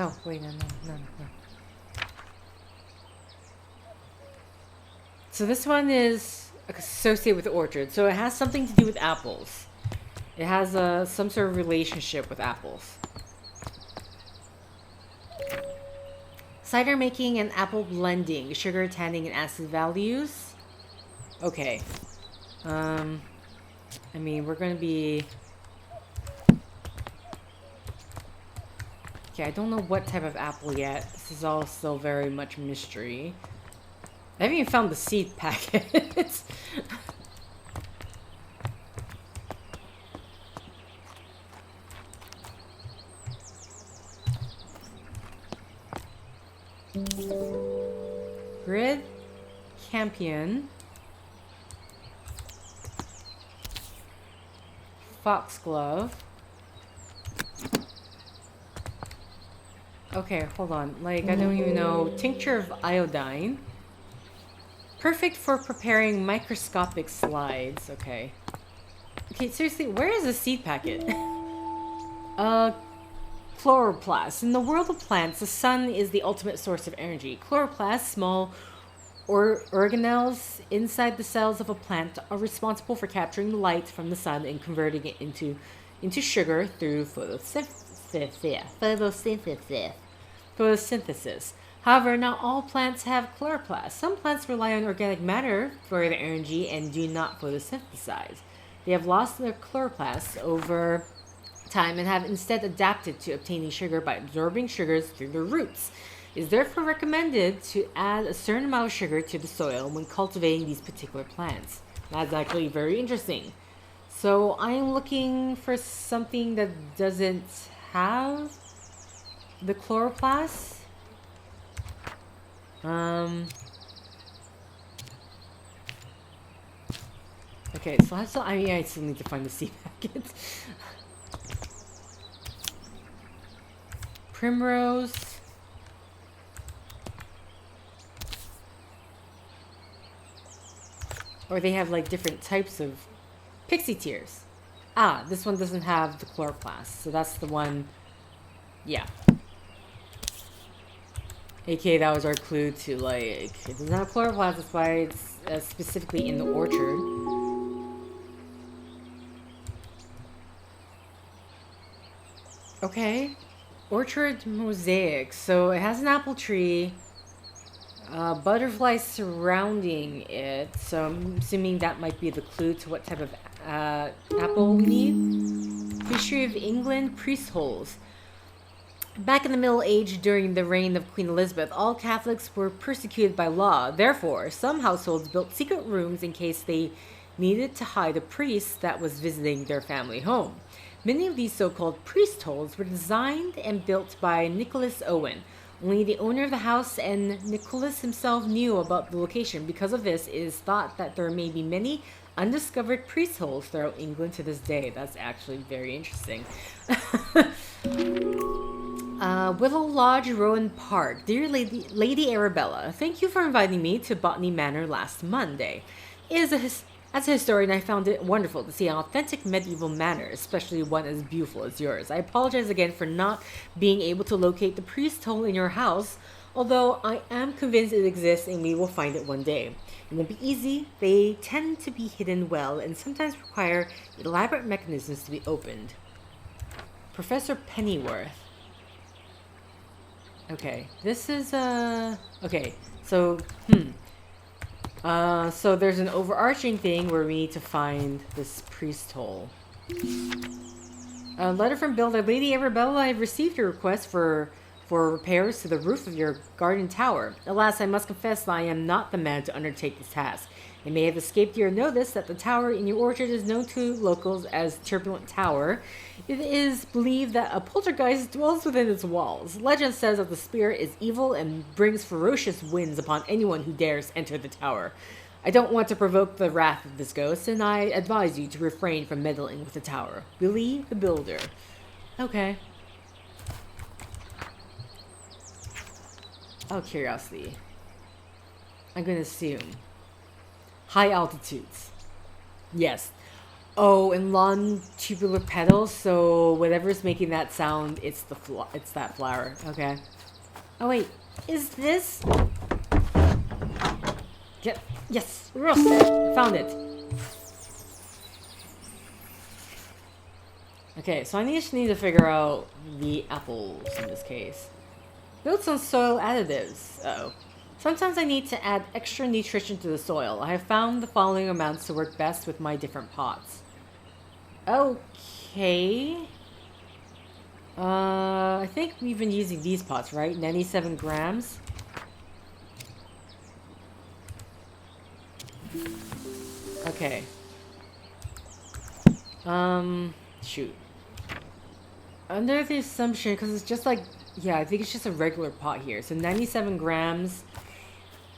Oh, wait, no. So this one is associated with the orchard. So it has something to do with apples. It has some sort of relationship with apples. Cider making and apple blending. Sugar, tanning, and acid values. Okay. I mean, we're going to be... Okay, I don't know what type of apple yet. This is all still very much mystery. I haven't even found the seed packet. Grid, Campion, Foxglove. Okay, hold on. Like, I don't even know. Tincture of iodine. Perfect for preparing microscopic slides. Okay. Okay, seriously, where is the seed packet? Chloroplasts. In the world of plants, the sun is the ultimate source of energy. Chloroplasts, small organelles inside the cells of a plant, are responsible for capturing the light from the sun and converting it into sugar through photosynthesis. However, not all plants have chloroplasts. Some plants rely on organic matter for their energy and do not photosynthesize. They have lost their chloroplasts over time and have instead adapted to obtaining sugar by absorbing sugars through their roots. It is therefore recommended to add a certain amount of sugar to the soil when cultivating these particular plants. That's actually very interesting. So I'm looking for something that doesn't have the chloroplasts. Okay, so I still need to find the seed packet. Primrose. Or they have like different types of pixie tears. Ah, this one doesn't have the chloroplast, so that's the one. Yeah. AKA that was our clue to like, it doesn't have chloroplast, that's why it's specifically in the orchard. Okay. Orchard mosaic. So it has an apple tree. Butterflies surrounding it. So I'm assuming that might be the clue to what type of apple we need. History of England priest holes. Back in the Middle Age, during the reign of Queen Elizabeth, all Catholics were persecuted by law. Therefore, some households built secret rooms in case they needed to hide a priest that was visiting their family home. Many of these so-called priest holes were designed and built by Nicholas Owen. Only the owner of the house and Nicholas himself knew about the location. Because of this, it is thought that there may be many undiscovered priest holes throughout England to this day. That's actually very interesting. Willow Lodge, Rowan Park. Dear Lady Arabella, thank you for inviting me to Botany Manor last Monday. It is a As a historian, I found it wonderful to see an authentic medieval manor, especially one as beautiful as yours. I apologize again for not being able to locate the priest hole in your house, although I am convinced it exists and we will find it one day. It won't be easy. They tend to be hidden well and sometimes require elaborate mechanisms to be opened. Professor Pennyworth. Okay, this is okay, so so there's an overarching thing where we need to find this priest hole. A letter from Builder Lady Arabella. I have received your request for repairs to the roof of your garden tower. Alas, I must confess that I am not the man to undertake this task. It may have escaped your notice that the tower in your orchard is known to locals as Turbulent Tower. It is believed that a poltergeist dwells within its walls. Legend says that the spirit is evil and brings ferocious winds upon anyone who dares enter the tower. I don't want to provoke the wrath of this ghost, and I advise you to refrain from meddling with the tower. Billy the Builder. Okay. Out of curiosity, I'm gonna assume high altitudes. Yes. Oh, and long tubular petals. So whatever's making that sound, it's that flower. Okay. Oh wait, is this? Yes. Found it. Okay, so I just need to figure out the apples in this case. Notes on soil additives. Uh-oh. Sometimes I need to add extra nutrition to the soil. I have found the following amounts to work best with my different pots. Okay. I think we've been using these pots, right? 97 grams. Okay. Shoot. Under the assumption, because it's just like, yeah, I think it's just a regular pot here. So 97 grams,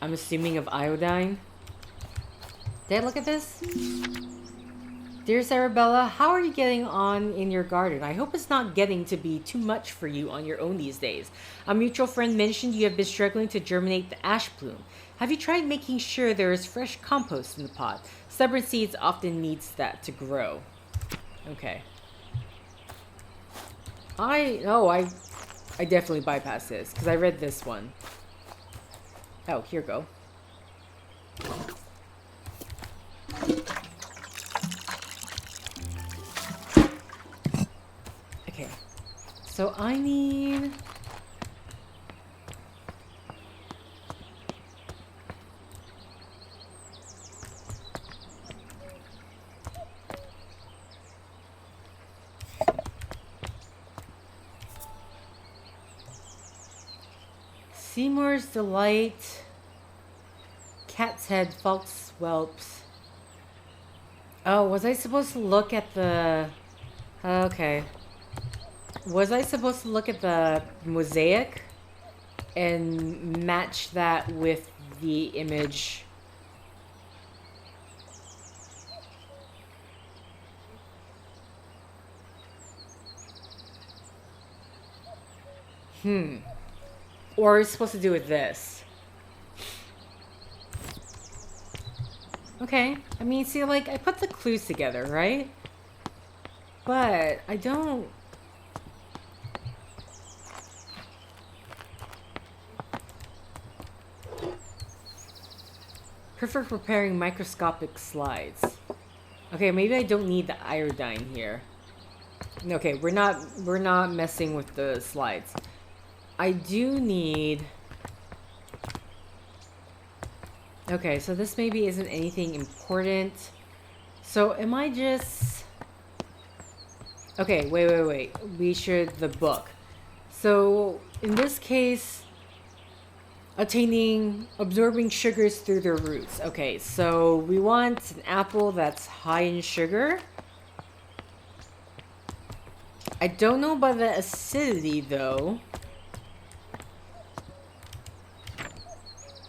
I'm assuming, of iodine. Did I look at this? Dearest Arabella, how are you getting on in your garden? I hope it's not getting to be too much for you on your own these days. A mutual friend mentioned you have been struggling to germinate the ash plume. Have you tried making sure there is fresh compost in the pot? Stubborn seeds often needs that to grow. Okay. I definitely bypassed this because I read this one. Oh, here we go. Okay. So I need... Seymour's Delight, Cat's Head, Fox Whelps. Oh, was I supposed to look at the... Okay. Was I supposed to look at the mosaic and match that with the image? Or are we supposed to do with this? Okay. I mean, see, like, I put the clues together, right? But I don't... Prefer preparing microscopic slides. Okay, maybe I don't need the iodine here. Okay, we're not messing with the slides. I do need... Okay, so this maybe isn't anything important. So am I just... Okay, wait. We should... The book. So, in this case... Absorbing sugars through their roots. Okay, so we want an apple that's high in sugar. I don't know about the acidity, though.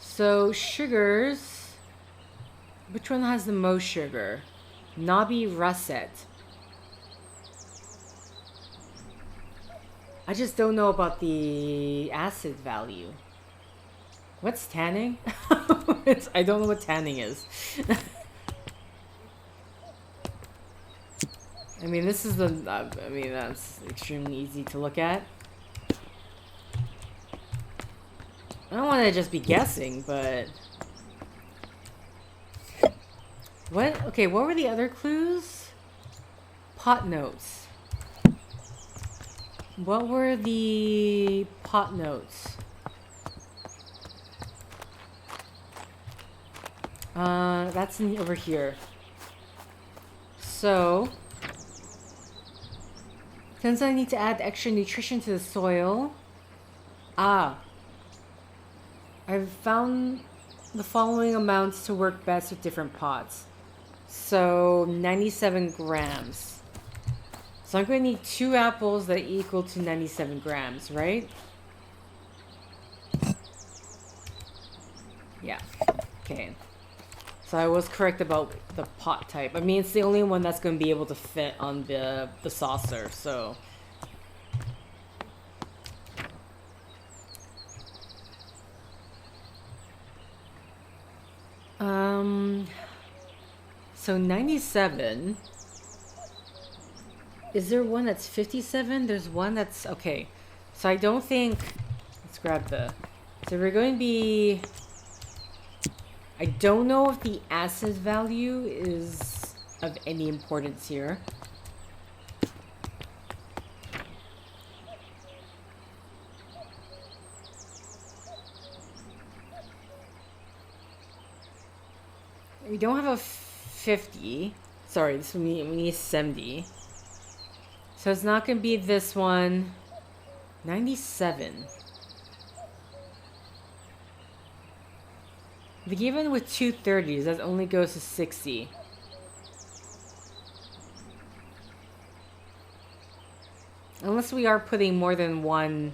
So, sugars... Which one has the most sugar? Knobby Russet. I just don't know about the acid value. What's tanning? I don't know what tanning is. I mean, this is the... I mean, that's extremely easy to look at. I don't want to just be guessing, but... What? Okay, what were the other clues? Pot notes. What were the pot notes? That's over here. So... Since I need to add extra nutrition to the soil... Ah. I've found the following amounts to work best with different pots. So, 97 grams. So I'm going to need 2 apples that equal to 97 grams, right? Yeah. Okay. So I was correct about the pot type. I mean, it's the only one that's going to be able to fit on the saucer, so... So 97... Is there one that's 57? There's one that's... Okay. So I don't think... Let's grab the... So we're going to be... I don't know if the acid value is of any importance here. We don't have a 50. Sorry, this we need 70. So it's not going to be this one. 97. The given with 230s, that only goes to 60. Unless we are putting more than one.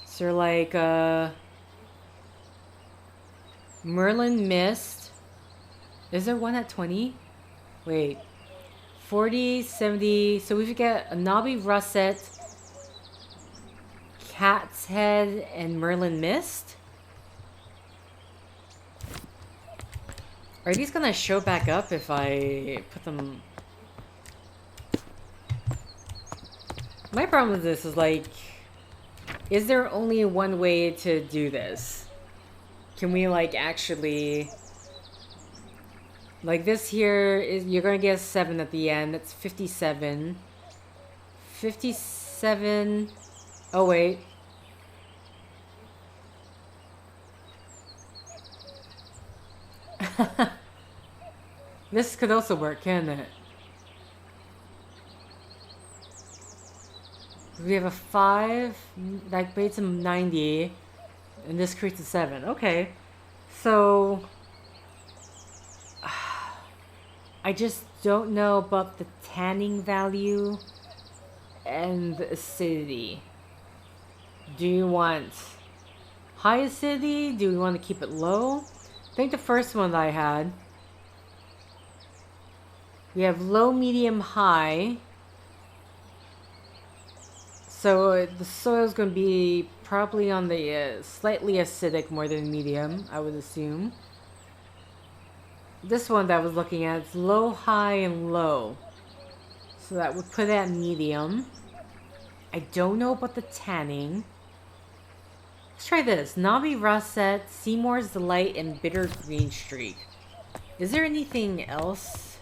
So like, Merlin Mist. Is there one at 20? Wait. 40, 70. So we should get a Knobby Russet, Cat's Head, and Merlin Mist. Are these gonna show back up if I put them? My problem with this is like, is there only one way to do this? Can we like actually... Like this here is, you're gonna get a 7 at the end. That's 57. 57. Oh wait. This could also work, can't it? We have a 5 that creates a 90, and this creates a 7. Okay, so I just don't know about the tanning value and the acidity. Do you want high acidity? Do we want to keep it low? I think the first one that I had, we have low, medium, high. So the soil is going to be probably on the slightly acidic more than medium, I would assume. This one that I was looking at is low, high, and low. So that would put it at medium. I don't know about the tanning. Let's try this. Knobby Russet, Seymour's Delight, and Bitter Green Streak. Is there anything else?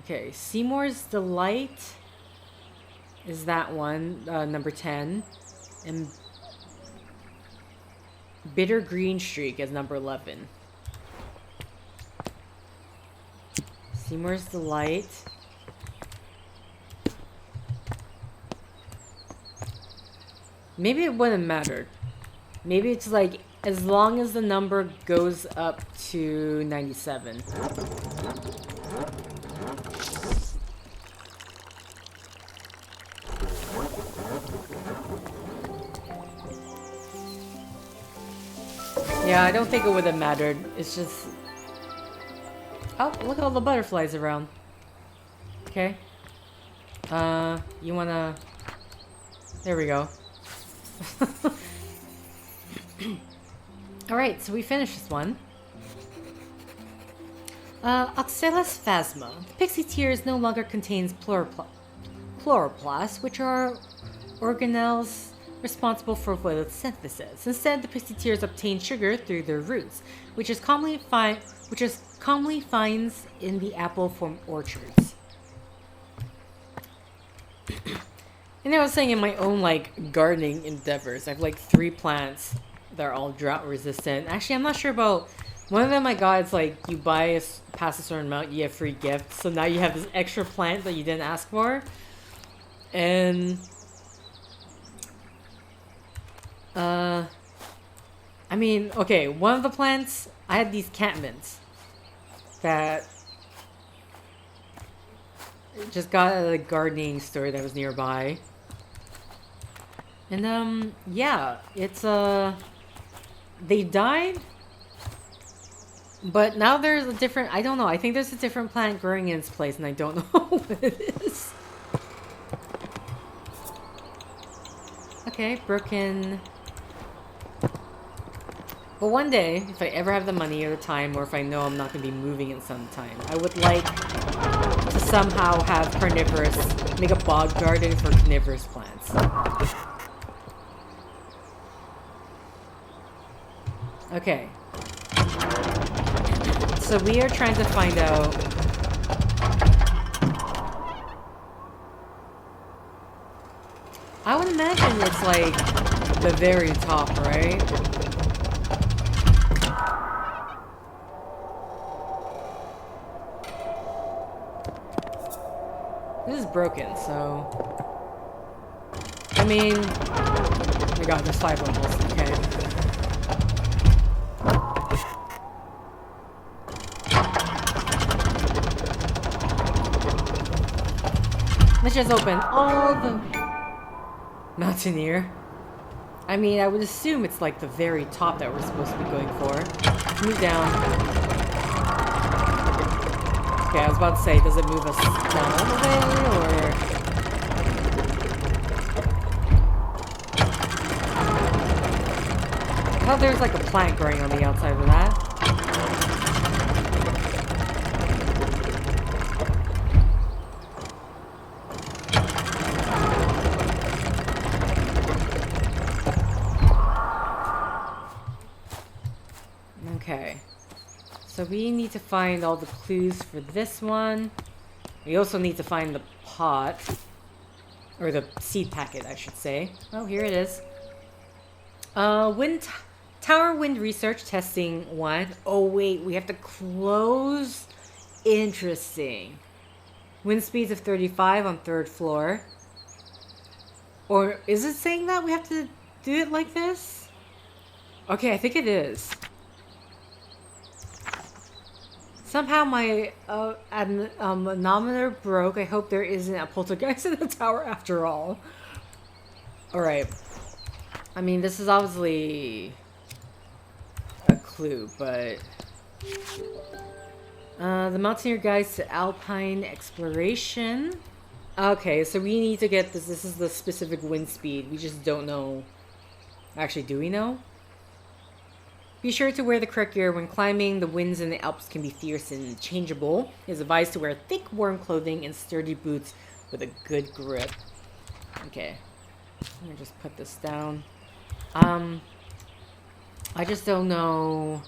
Okay, Seymour's Delight is that one, number 10. And Bitter Green Streak is number 11. Seymour's Delight. Maybe it wouldn't matter. Maybe it's like, as long as the number goes up to 97. Yeah, I don't think it would have mattered. It's just... Oh, look at all the butterflies around. Okay. You wanna... There we go. Alright, so we finished this one. Oxalis phasma. The pixie tears no longer contains chloroplasts, which are organelles responsible for photosynthesis. Instead, the pixie tears obtain sugar through their roots, which is commonly finds in the apple from orchards. And I was saying in my own like gardening endeavors, I have like 3 plants that are all drought resistant. Actually, I'm not sure about one of them. I got, it's like you buy past a certain amount, you get free gift. So now you have this extra plant that you didn't ask for, and I mean, okay, one of the plants, I had these catmints that just got at a gardening store that was nearby. And yeah, it's they died, but now there's a different, I don't know, I think there's a different plant growing in its place and I don't know what it is. Okay, broken. But one day, if I ever have the money or the time, or if I know I'm not going to be moving in some time, I would like to somehow have carnivorous, make a bog garden for carnivorous plants. Okay. So we are trying to find out... I would imagine it's like the very top, right? This is broken, so... I mean... Oh my god, there's 5 levels, okay. Let's just open all the... Mountaineer. I mean, I would assume it's like the very top that we're supposed to be going for. Move down. Okay, I was about to say, does it move us down all the way, or... I thought there was like a plant growing on the outside of that. Okay. So we need to find all the clues for this one. We also need to find the pot. Or the seed packet, I should say. Oh, here it is. Tower wind research testing 1. Oh, wait, we have to close. Interesting. Wind speeds of 35 on 3rd floor. Or is it saying that we have to do it like this? Okay, I think it is. Somehow my manometer broke. I hope there isn't a poltergeist in the tower after all. Alright. I mean, this is obviously a clue, but... the Mountaineer Guides to Alpine Exploration. Okay, so we need to get this. This is the specific wind speed. We just don't know. Actually, do we know? Be sure to wear the correct gear when climbing. The winds in the Alps can be fierce and changeable. It is advised to wear thick, warm clothing and sturdy boots with a good grip. Okay. Let me just put this down. I just don't know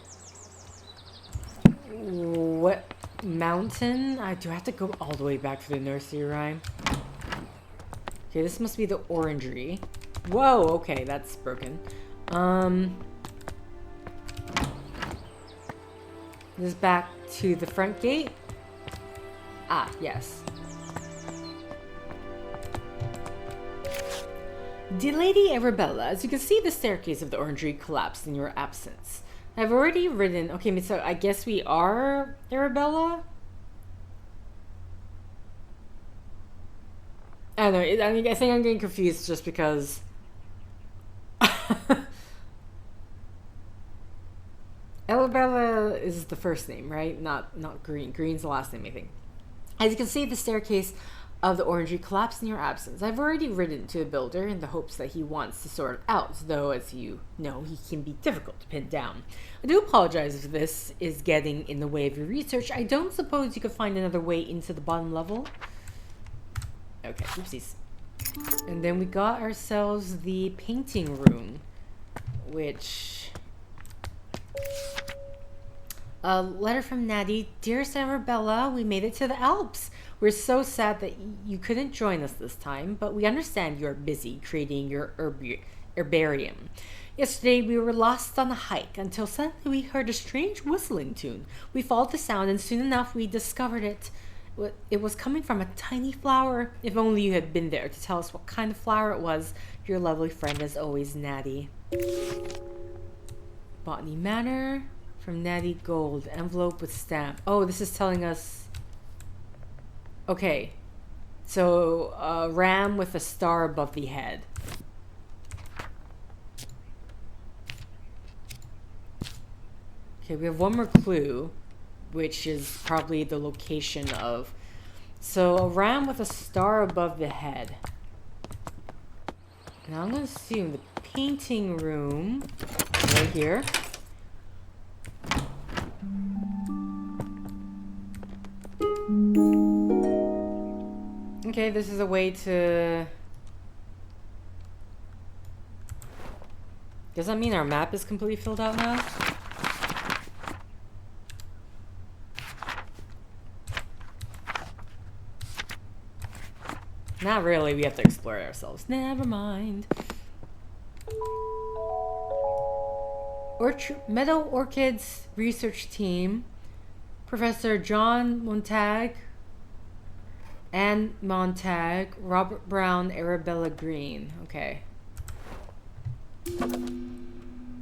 what mountain. Do I have to go all the way back for the nursery rhyme? Okay, this must be the orangery. Whoa, okay, that's broken. This is back to the front gate. Ah, yes. Dear Lady Arabella, as you can see, the staircase of the orangery collapsed in your absence. I've already written... Okay, so I guess we are Arabella? I don't know. I think I'm getting confused just because... Arabella is the first name, right? Not Greene. Greene's the last name, I think. As you can see, the staircase of the orangery collapsed in your absence. I've already written to a builder in the hopes that he wants to sort it out, though, as you know, he can be difficult to pin down. I do apologize if this is getting in the way of your research. I don't suppose you could find another way into the bottom level? Okay, oopsies. And then we got ourselves the painting room, which... A letter from Natty. Dearest Arabella, we made it to the Alps. We're so sad that you couldn't join us this time, but we understand you're busy creating your herbarium. Yesterday we were lost on a hike until suddenly we heard a strange whistling tune. We followed the sound and soon enough we discovered it. It was coming from a tiny flower. If only you had been there to tell us what kind of flower it was. Your lovely friend as always, Natty. Botany Manor from Natty Gold. Envelope with stamp. Oh, this is telling us... Okay, so a ram with a star above the head. Okay, we have one more clue, which is probably the location of... So, a ram with a star above the head. Now I'm going to assume the painting room right here. Okay, this is a way to... Does that mean our map is completely filled out now? Not really, we have to explore it ourselves. Never mind. Meadow Orchids Research Team. Professor John Montag, Anne Montag, Robert Brown, Arabella Greene. Okay.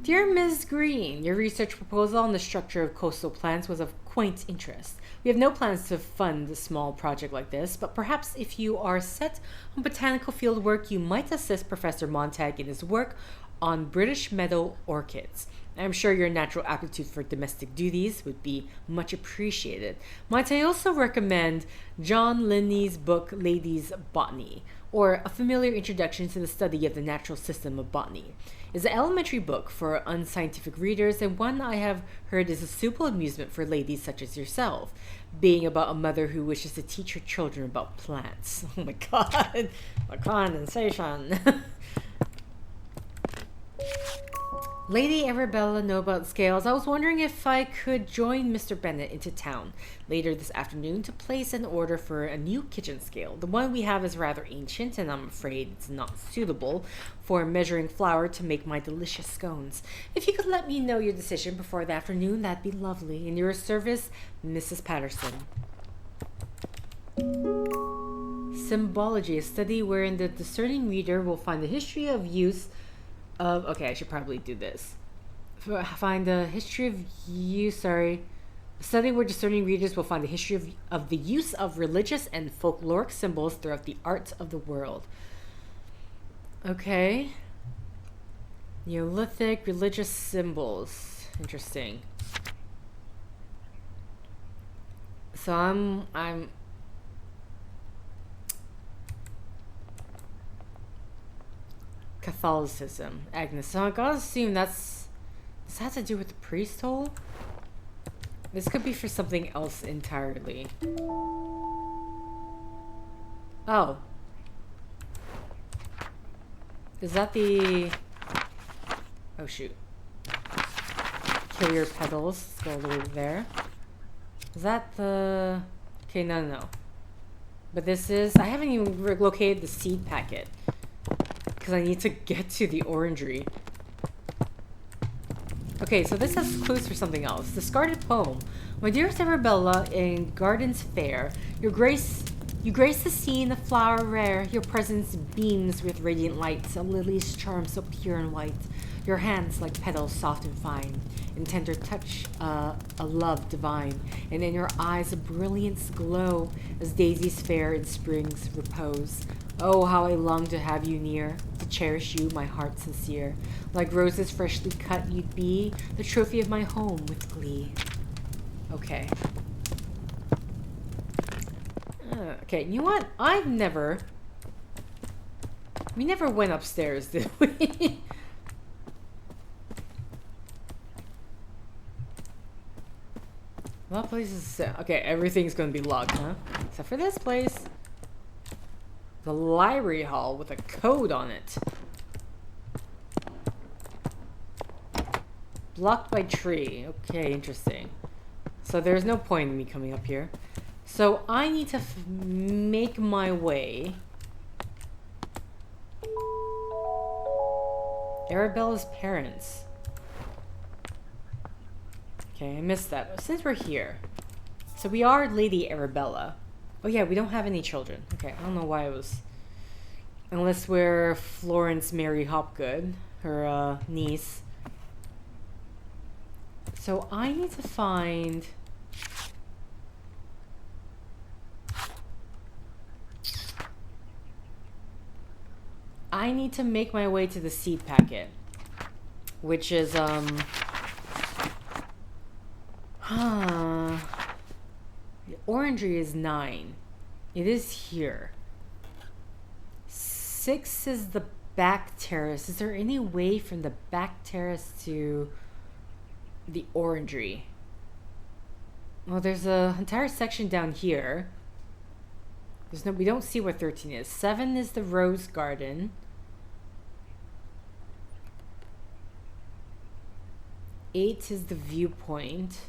Dear Ms. Greene, your research proposal on the structure of coastal plants was of quaint interest. We have no plans to fund a small project like this, but perhaps if you are set on botanical field work, you might assist Professor Montag in his work on British meadow orchids. I'm sure your natural aptitude for domestic duties would be much appreciated. Might I also recommend John Linney's book, Ladies' Botany, or A Familiar Introduction to the Study of the Natural System of Botany. It's an elementary book for unscientific readers and one I have heard is a suitable amusement for ladies such as yourself, being about a mother who wishes to teach her children about plants. Oh my god, a condensation. Lady Arabella know about scales. I was wondering if I could join Mr. Bennett into town later this afternoon to place an order for a new kitchen scale. The one we have is rather ancient and I'm afraid it's not suitable for measuring flour to make my delicious scones. If you could let me know your decision before the afternoon, that'd be lovely. In your service, Mrs. Patterson. Symbology, a study wherein the discerning reader will find the history of use of... Okay, I should probably do this. Find the history of use, a study where discerning readers will find the history of the use of religious and folkloric symbols throughout the arts of the world. Okay. Neolithic religious symbols. Interesting. So I'm Catholicism, Agnes. So I gotta assume does that have to do with the priest hole? This could be for something else entirely. Oh. Is that the... Oh shoot. Kill your petals. Let's go all the way there. Is that the... Okay, no. But this is... I haven't even located the seed packet. Because I need to get to the orangery. Okay, so this has clues for something else. Discarded poem. My dearest Arabella, in gardens fair, you grace the scene of flower rare. Your presence beams with radiant lights, a lily's charm so pure and white. Your hands like petals soft and fine, in tender touch a love divine, and in your eyes a brilliance glow as daisies fair in spring's repose. Oh, how I long to have you near, to cherish you, my heart sincere. Like roses freshly cut, you'd be the trophy of my home with glee. Okay. Okay, you know what? We never went upstairs, did we? A lot of places. Okay, everything's gonna be locked, huh? Except for this place. The library hall with a code on it. Blocked by tree. Okay, interesting. So there's no point in me coming up here. So I need to make my way. Arabella's parents. Okay, I missed that. But since we're here. So we are Lady Arabella. Oh yeah, we don't have any children. Okay, I don't know why it was... Unless we're Florence Mary Hopgood, her niece. So I need to find... I need to make my way to the seed packet. Which is, The orangery is 9. It is here. 6 is the back terrace. Is there any way from the back terrace to the orangery? Well, there's an entire section down here. We don't see where 13 is. 7 is the rose garden. 8 is the viewpoint.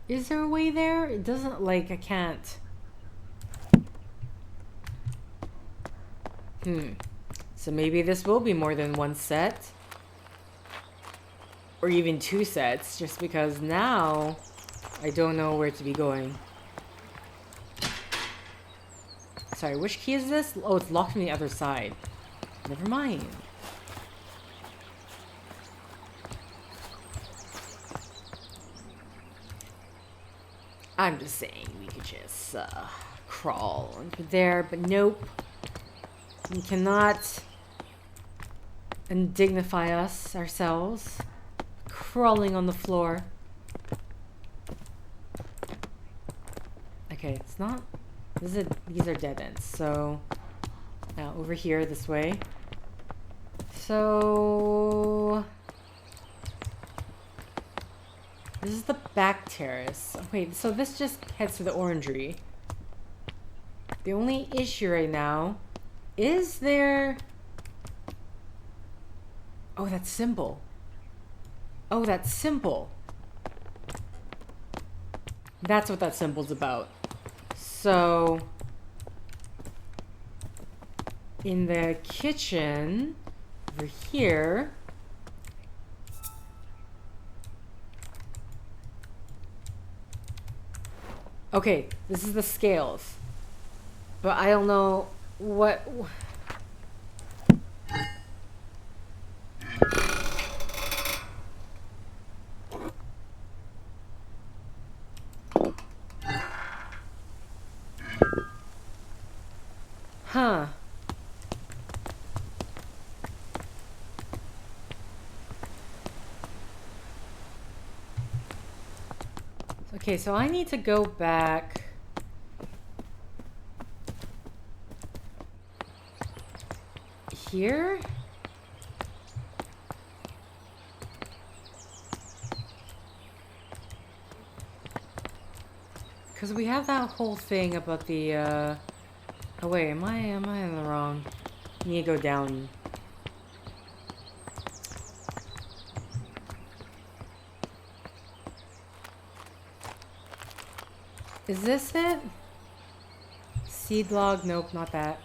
Is there a way there? It doesn't, like, I can't. So maybe this will be more than one set. Or even 2 sets, just because now I don't know where to be going. Sorry, which key is this? Oh, it's locked from the other side. Never mind. I'm just saying we could just crawl under there, but nope. We cannot undignify us ourselves. Crawling on the floor. Okay, it's not... These are dead ends, so... Now, over here, this way. So... This is the back terrace. Oh, wait, so this just heads to the orangery. The only issue right now... Is there... Oh, that's simple. Oh, that's simple. That's what that symbol's about. So... In the kitchen... Over here... Okay, this is the scales. But I don't know what... Huh. Okay, so I need to go back... Here? Because we have that whole thing about the, Oh wait, am I in the wrong? I need to go down. Is this it? Seed log? Nope, not that.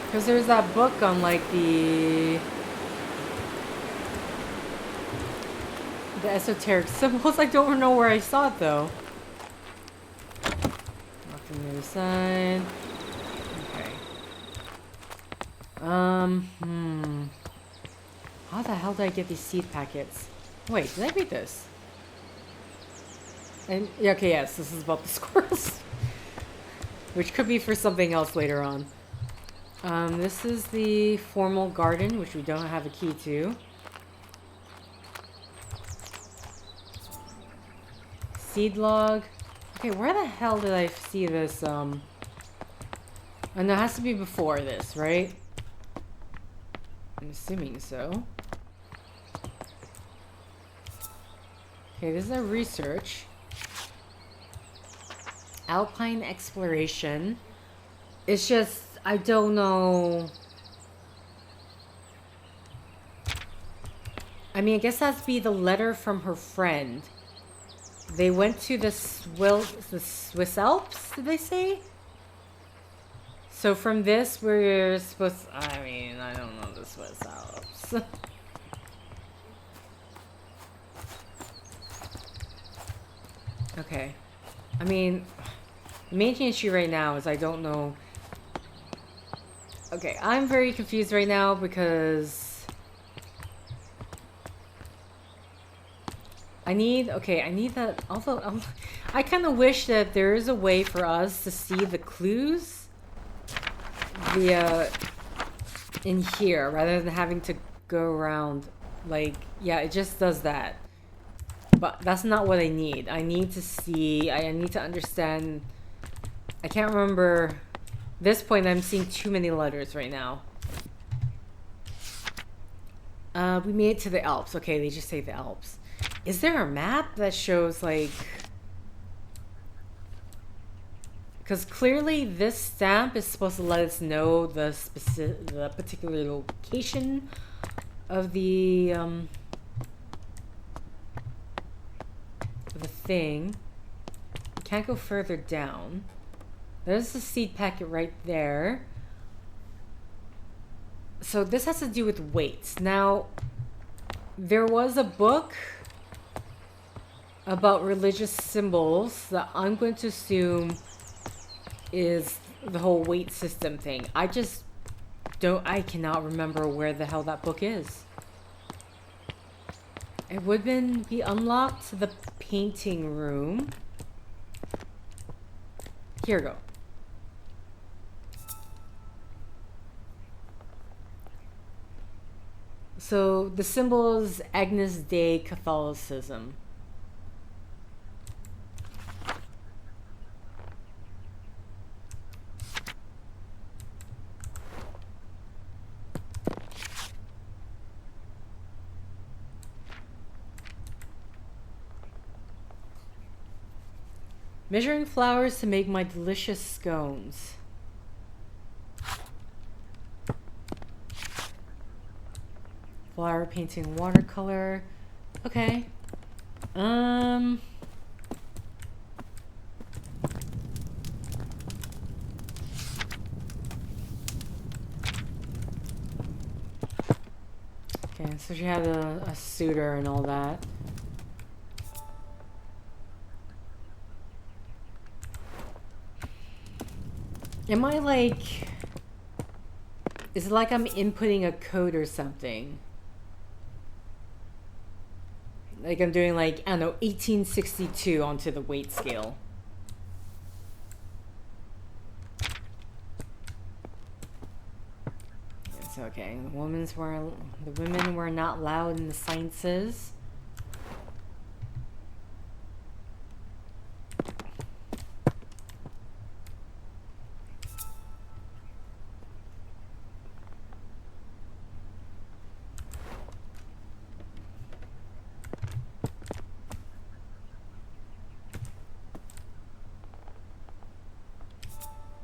Because there's that book on, like, the esoteric symbols. I don't know where I saw it, though. Off on the other side. Okay. How the hell did I get these seed packets? Wait, did I read this? And, yeah, okay, yes, this is about the squirrels. Which could be for something else later on. This is the formal garden, which we don't have a key to. Seed log. Okay, where the hell did I see this? And it has to be before this, right? I'm assuming so. Okay, this is a research. Alpine exploration. It's just, I don't know. I mean, I guess that'd be the letter from her friend. They went to the Swiss Alps, did they say? So from this, we're supposed to, I mean, I don't know the Swiss Alps. Okay. I mean, the main issue right now is I don't know. Okay, I'm very confused right now because I need that, although I kind of wish that there is a way for us to see the clues via in here rather than having to go around. Like, yeah, it just does that. But that's not what I need. I need to see, I need to understand. I can't remember. At this point, I'm seeing too many letters right now. We made it to the Alps. Okay, they just say the Alps. Is there a map that shows, like... Because clearly this stamp is supposed to let us know the particular location of the thing. We can't go further down. There's the seed packet right there. So this has to do with weights. Now, there was a book about religious symbols that I'm going to assume is the whole weight system thing. I cannot remember where the hell that book is. It would be unlocked to the painting room. Here we go. So the symbol is Agnus Dei Catholicism. Measuring flowers to make my delicious scones. Flower painting watercolor. Okay. Okay, so she had a suitor and all that. Am I like... Is it like I'm inputting a code or something? Like I'm doing like, I don't know, 1862 onto the weight scale. It's okay. The women were not loud in the sciences.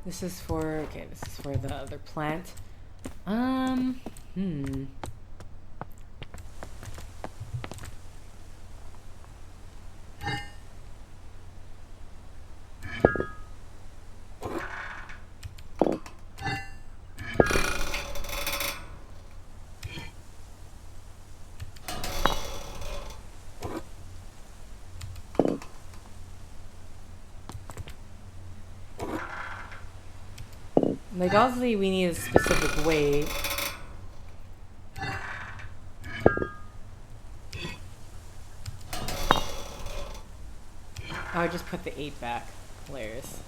This is for, okay, this is for the other plant. Like, obviously we need a specific weight. Oh, I just put the 8 back. Hilarious.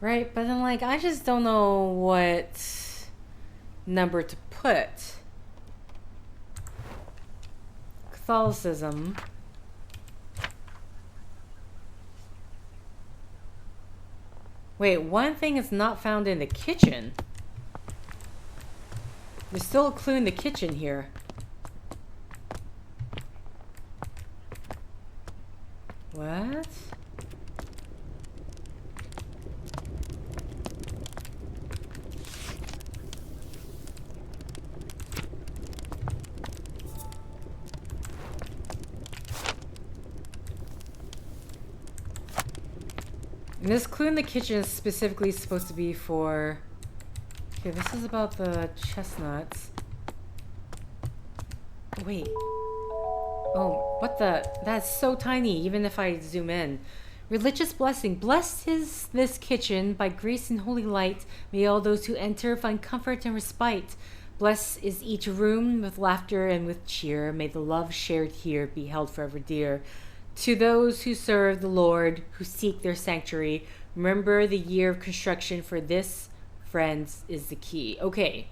Right? But then, like, I just don't know what number to put. Catholicism. Wait, one thing is not found in the kitchen. There's still a clue in the kitchen here. What? And this clue in the kitchen is specifically supposed to be for... Okay, this is about the chestnuts. Wait. Oh, what the... That's so tiny, even if I zoom in. Religious blessing. Blessed is this kitchen by grace and holy light. May all those who enter find comfort and respite. Blessed is each room with laughter and with cheer. May the love shared here be held forever dear. To those who serve the Lord, who seek their sanctuary, remember the year of construction, for this, friends, is the key. Okay.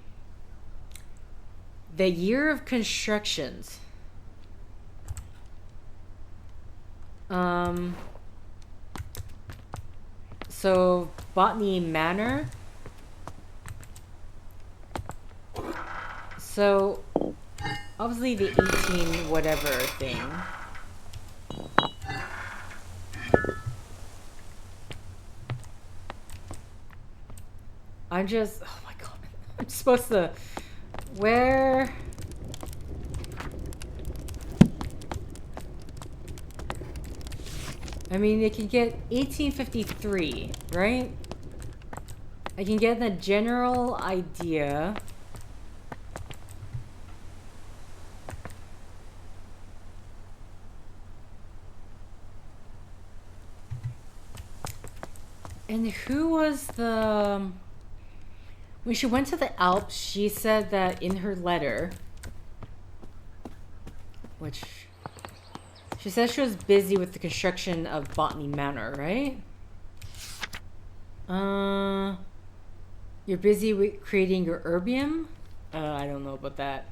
The year of constructions. So, Botany Manor. So, obviously the 18 whatever thing. I'm just... Oh my god. I'm supposed to... Where... I mean, it can get 1853, right? I can get the general idea. And who was the... When she went to the Alps, she said that in her letter, which... She said she was busy with the construction of Botany Manor, right? You're busy with creating your herbium? I don't know about that.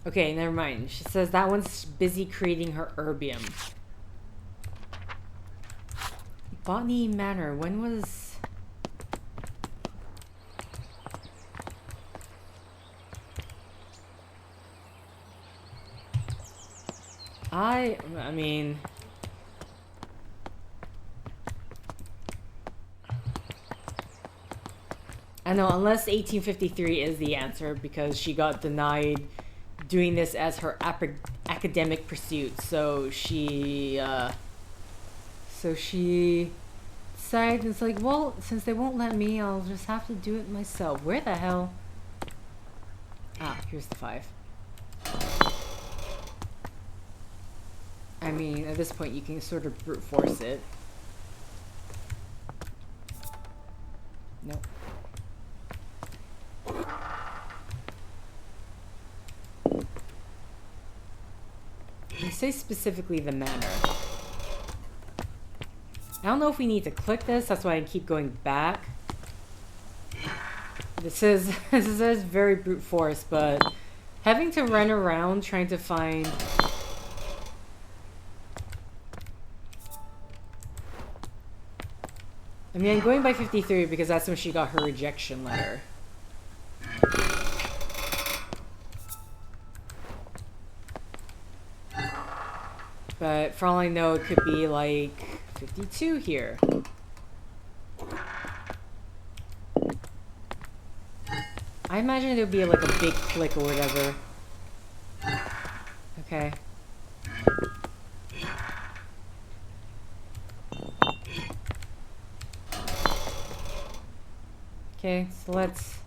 Okay, never mind. She says that one's busy creating her herbium. Botany Manor, when was... I mean... I know, unless 1853 is the answer, because she got denied doing this as her academic pursuit, so she decided, it's like, well, since they won't let me, I'll just have to do it myself. Where the hell? Ah, here's the 5. I mean, at this point, you can sort of brute force it. Nope. They say specifically the manor. I don't know if we need to click this, that's why I keep going back. This is very brute force, but having to run around trying to find... I mean, I'm going by 53 because that's when she got her rejection letter. But for all I know, it could be like 52 here. I imagine it would be like a big click or whatever. Okay. Okay, so let's...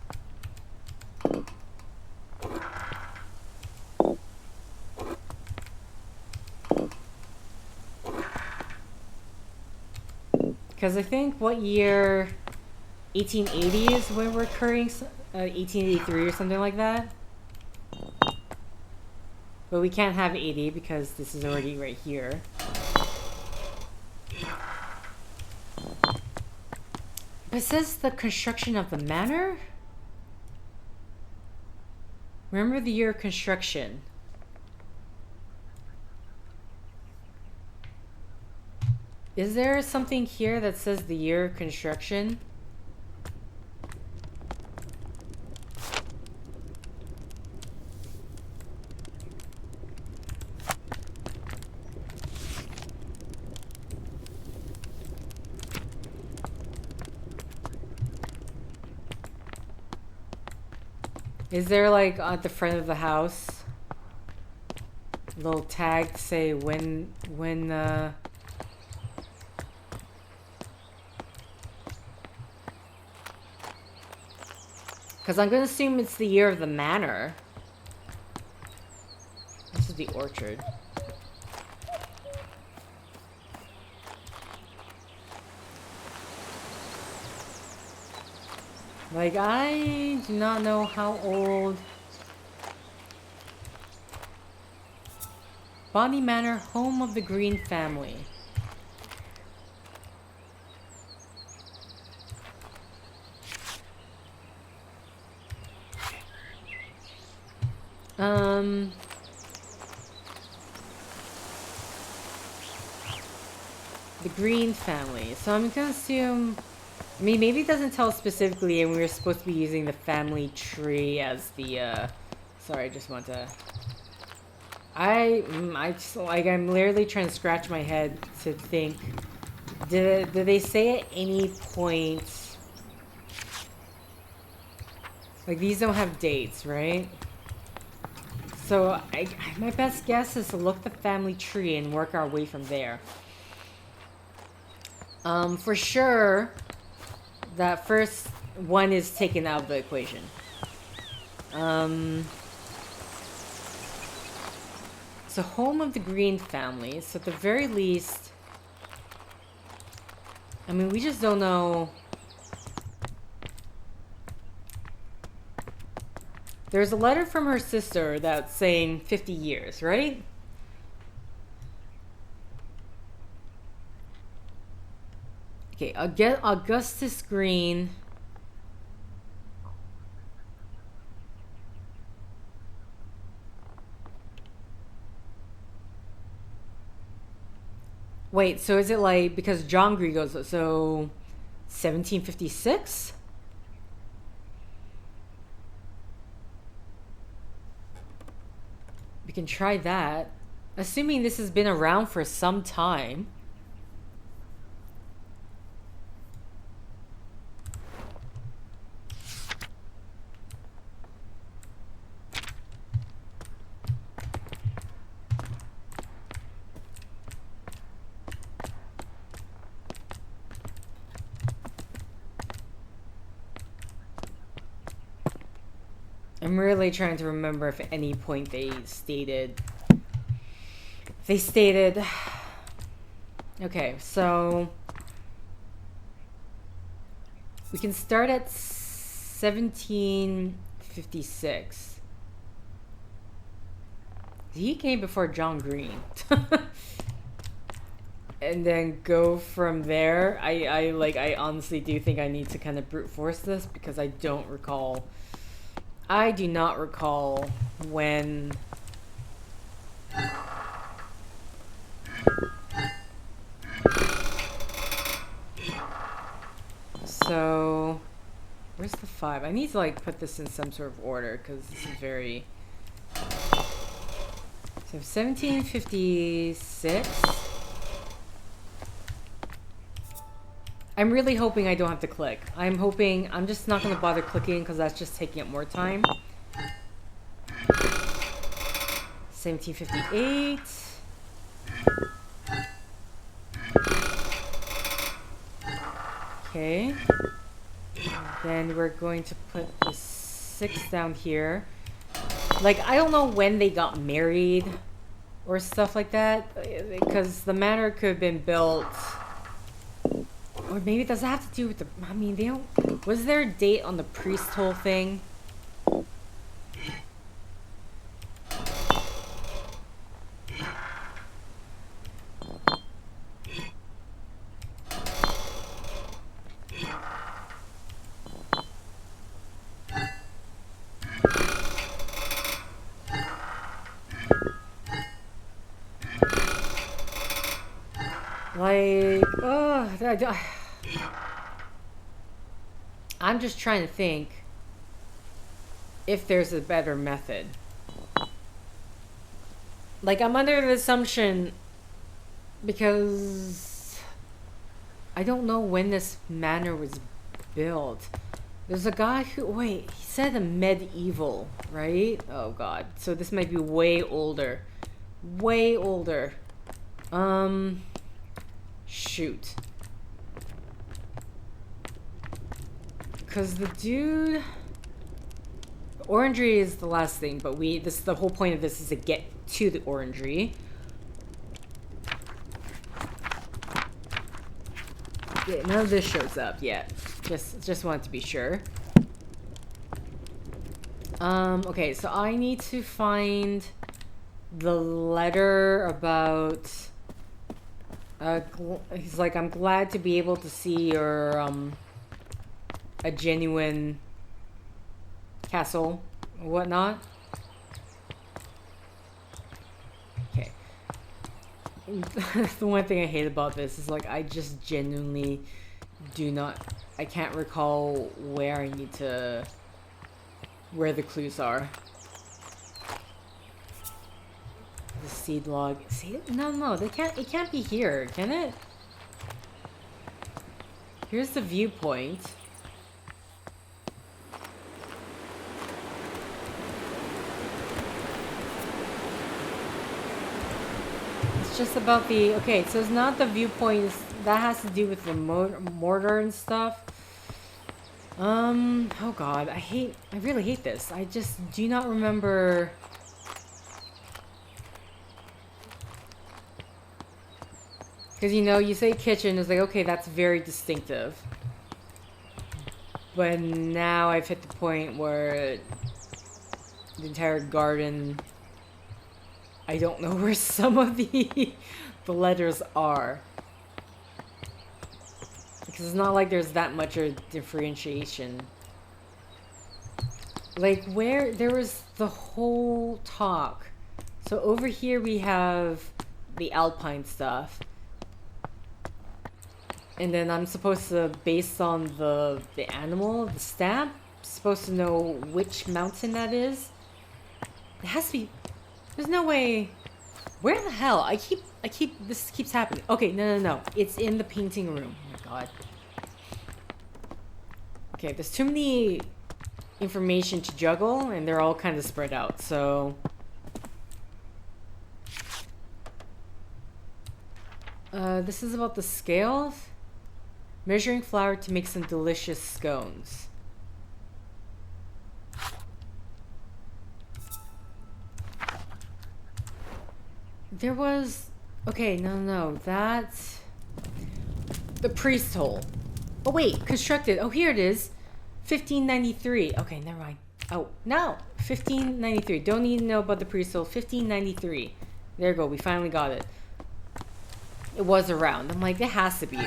Because I think what year... 1880 is when we're occurring, 1883 or something like that. But we can't have 80 because this is already right here. It says the construction of the manor? Remember the year of construction. Is there something here that says the year of construction? Is there like at the front of the house a little tag to say when because I'm gonna assume it's the year of the manor. This is the orchard. Like, I do not know how old Botany Manor, home of the Greene family. The Greene family. So I'm gonna assume, I mean, maybe it doesn't tell specifically, and we were supposed to be using the family tree as the, sorry, I just want to... I just, like, I'm literally trying to scratch my head to think, did they say at any point... Like, these don't have dates, right? So, my best guess is to look the family tree and work our way from there. For sure, that first one is taken out of the equation. So, home of the Greene family. So, at the very least... I mean, we just don't know... There's a letter from her sister that's saying 50 years, right? Okay, I'll get Augustus Greene. Wait, so is it like, because John Greene goes, so 1756? We can try that. Assuming this has been around for some time. I'm really trying to remember if at any point they stated... Okay, so... We can start at 1756. He came before John Greene. And then go from there. I honestly do think I need to kind of brute force this because I don't recall... I do not recall when... So... Where's the 5? I need to, like, put this in some sort of order, because this is very... So, 1756... I'm really hoping I don't have to click. I'm just not going to bother clicking because that's just taking up more time. 1758. Okay. Then we're going to put the 6 down here. Like, I don't know when they got married or stuff like that, because the manor could have been built... Or maybe does that have to do with the... I mean, they don't... Was there a date on the priest hole thing? Like, I'm just trying to think if there's a better method. Like, I'm under the assumption, because I don't know when this manor was built. There's a guy who, wait, he said a medieval, right? Oh god, so this might be way older. Way older. Shoot. Because the dude... Orangery is the last thing, but the whole point of this is to get to the orangery. Yeah, none of this shows up yet. Just wanted to be sure. Okay, so I need to find the letter about... he's like, I'm glad to be able to see your, a genuine castle or whatnot. Okay. The one thing I hate about this is, like, I just genuinely I can't recall where I need to... where the clues are. The seed log. See, no, it can't be here, can it? Here's the viewpoint. It's just about the... Okay, so it's not the viewpoint. That has to do with the mortar and stuff. Oh god, I really hate this. I just do not remember... Because, you know, you say kitchen, it's like, okay, that's very distinctive. But now I've hit the point where the entire garden... I don't know where some of the letters are. Because it's not like there's that much of differentiation. Like, where there was the whole talk. So over here we have the alpine stuff. And then I'm supposed to, based on the animal, the stamp, supposed to know which mountain that is. It has to be... There's no way... Where the hell? This keeps happening. Okay, no. It's in the painting room. Oh my god. Okay, there's too many information to juggle, and they're all kind of spread out, so... This is about the scales. Measuring flour to make some delicious scones. There was... Okay, no. That's... The priest hole. Oh, wait. Constructed. Oh, here it is. 1593. Okay, never mind. Oh, no. 1593. Don't need to know about the priest hole. 1593. There you go. We finally got it. It was around. I'm like, it has to be.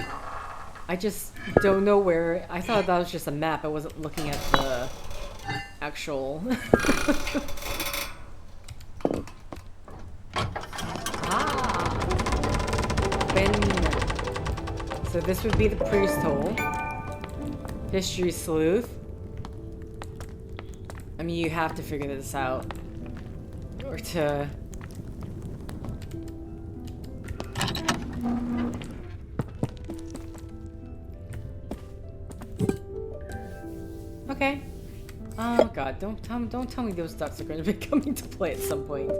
I just don't know where... I thought that was just a map. I wasn't looking at the actual... So this would be the priest hole. History sleuth. I mean, you have to figure this out. Or to... Okay. Oh god, don't tell me those ducks are going to be coming to play at some point.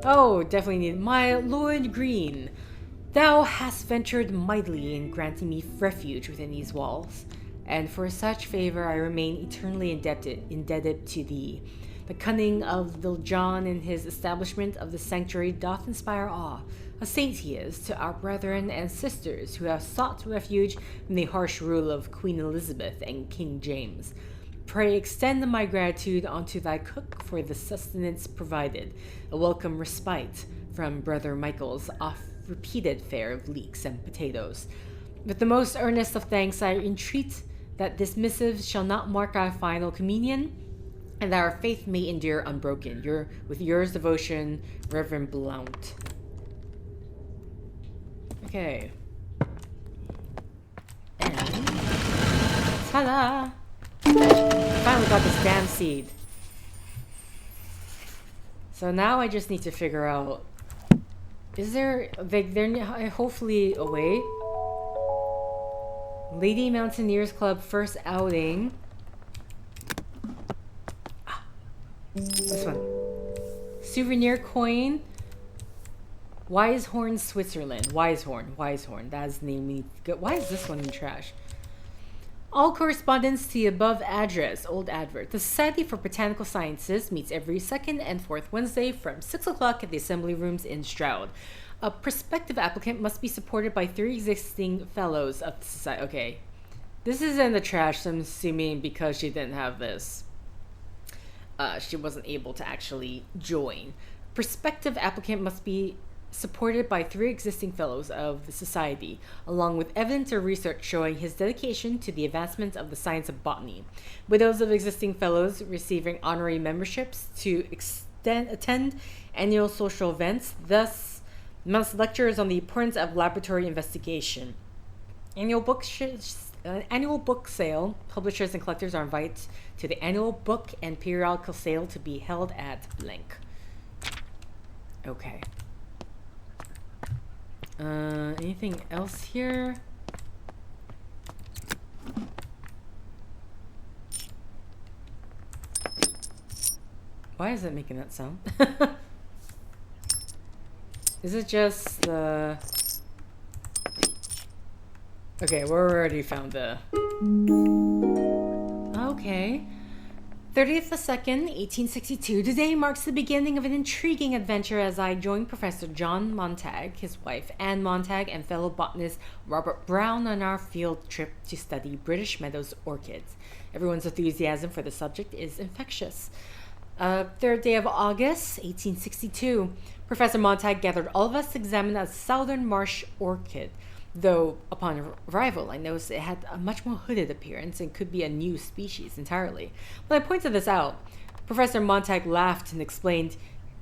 Oh, definitely need... My Lord Greene, thou hast ventured mightily in granting me refuge within these walls, and for such favor I remain eternally indebted to thee. The cunning of Lil John in his establishment of the sanctuary doth inspire awe. A saint he is to our brethren and sisters who have sought refuge from the harsh rule of Queen Elizabeth and King James. Pray extend my gratitude unto thy cook for the sustenance provided, a welcome respite from Brother Michael's oft-repeated fare of leeks and potatoes. With the most earnest of thanks I entreat that this missive shall not mark our final communion, and that our faith may endure unbroken. With yours devotion, Reverend Blount. Okay. Ta-da! Finally got this damn seed. So now I just need to figure out... Is there... They're hopefully away. Lady Mountaineers Club first outing. Ah, this one. Souvenir coin. Whitethorn, Switzerland. Whitethorn. That's the name we need to go. Why is this one in trash? All correspondence to the above address. Old advert. The Society for Botanical Sciences meets every second and fourth Wednesday from 6 o'clock at the Assembly Rooms in Stroud. A prospective applicant must be supported by 3 existing fellows of the society. Okay. This is in the trash, so I'm assuming because she didn't have this. She wasn't able to actually join. Prospective applicant must be supported by 3 existing fellows of the society, along with evidence or research showing his dedication to the advancement of the science of botany. Widows of existing fellows receiving honorary memberships to attend annual social events, thus must lectures on the importance of laboratory investigation. Annual book sale. Publishers and collectors are invited to the annual book and periodical sale to be held at blank. Okay. Anything else here? Why is it making that sound? Is it just the... Okay, we already found the... Okay. 30th the 2nd, 1862. Today marks the beginning of an intriguing adventure as I join Professor John Montag, his wife Anne Montag, and fellow botanist Robert Brown on our field trip to study British Meadows orchids. Everyone's enthusiasm for the subject is infectious. 3rd day of August, 1862. Professor Montag gathered all of us to examine a southern marsh orchid. Though, upon arrival, I noticed it had a much more hooded appearance and could be a new species entirely. When I pointed this out, Professor Montag laughed and explained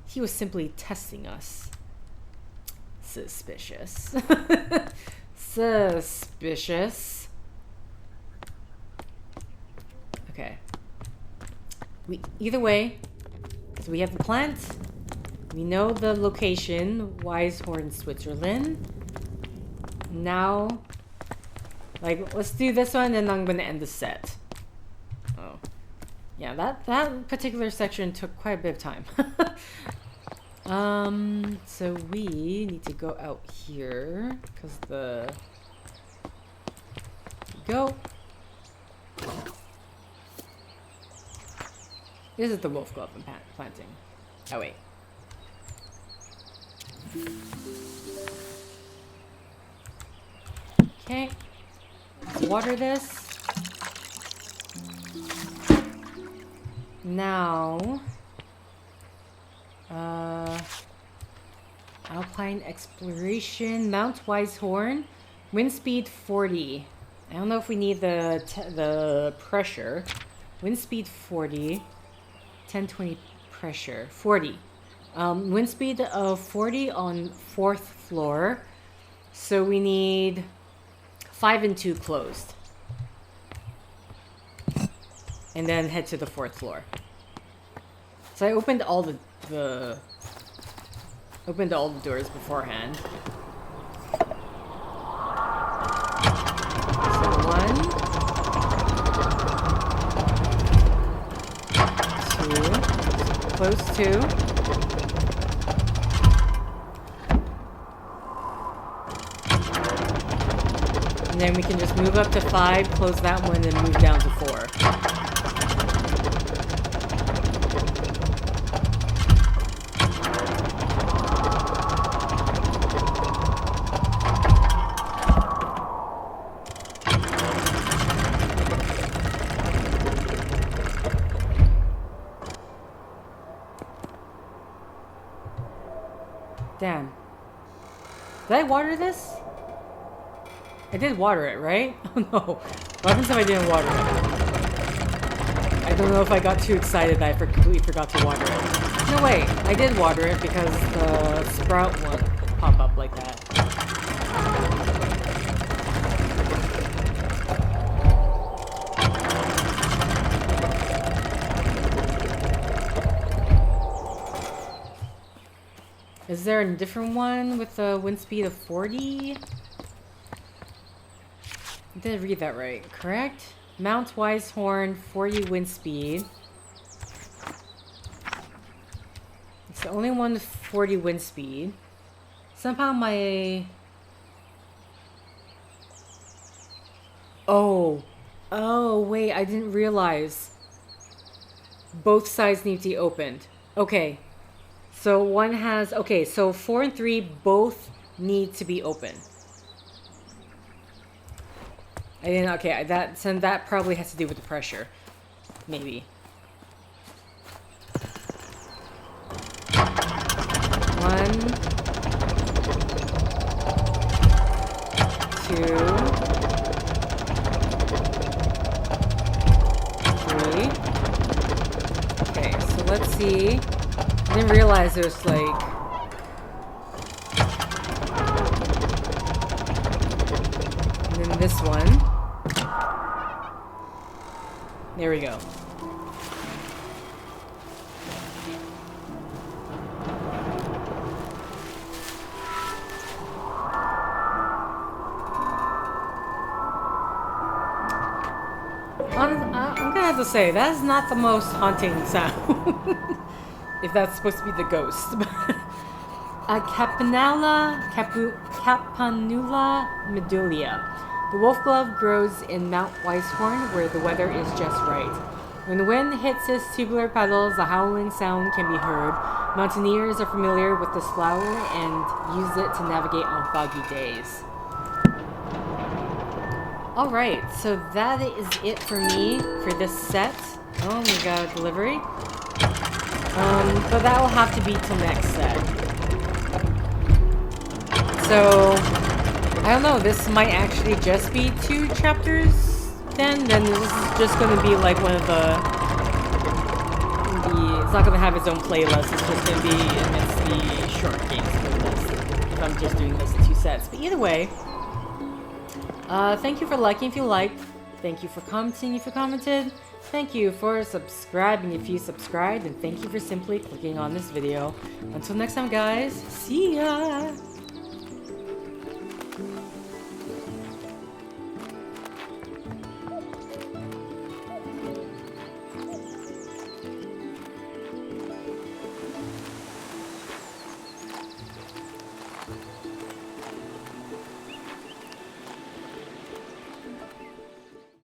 he was simply testing us. Suspicious. Suspicious. Okay. Either way, so we have the plant. We know the location, Whitethorn, Switzerland. Now, like, let's do this one and I'm gonna end the set. Oh. Yeah, that particular section took quite a bit of time. So we need to go out here, because the... Go! This is the wolf glove I'm planting. Oh, wait. Okay, let's water this. Now, Alpine Exploration, Mount Whitethorn, wind speed 40. I don't know if we need the pressure. Wind speed 40, 1020 pressure, 40. Wind speed of 40 on 4th floor. So we need 5 and 2 closed. And then head to the 4th floor. So I opened all the doors beforehand. So 1, 2, close 2. And then we can just move up to 5, close that one, and move down to 4. Damn. Did I water this? I did water it, right? Oh no. What happens if I didn't water it? I don't know if I got too excited that I completely forgot to water it. No, wait. I did water it because the sprout won't pop up like that. Is there a different one with a wind speed of 40? I did read that right, correct? Mount Whitethorn, 40 wind speed. It's the only one with 40 wind speed. Somehow my... Oh, wait, I didn't realize. Both sides need to be opened. Okay. So one has... Okay, so 4 and 3 both need to be open. I didn't... Okay, that probably has to do with the pressure. Maybe. 1, 2... 3. Okay, so let's see. I didn't realize there's like... And then this one. There we go. I'm gonna have to say, that is not the most haunting sound. If that's supposed to be the ghost. Campanula medulla. The wolf glove grows in Mount Whitethorn, where the weather is just right. When the wind hits its tubular petals, a howling sound can be heard. Mountaineers are familiar with this flower and use it to navigate on foggy days. Alright, so that is it for me for this set. Oh, we got a delivery. But that will have to be till next set. So, I don't know, this might actually just be 2 chapters then this is just going to be like one of the... It's not going to have its own playlist, it's just going to be amidst the short games playlist. If I'm just doing this in 2 sets. But either way, thank you for liking if you liked. Thank you for commenting if you commented. Thank you for subscribing if you subscribed. And thank you for simply clicking on this video. Until next time, guys. See ya!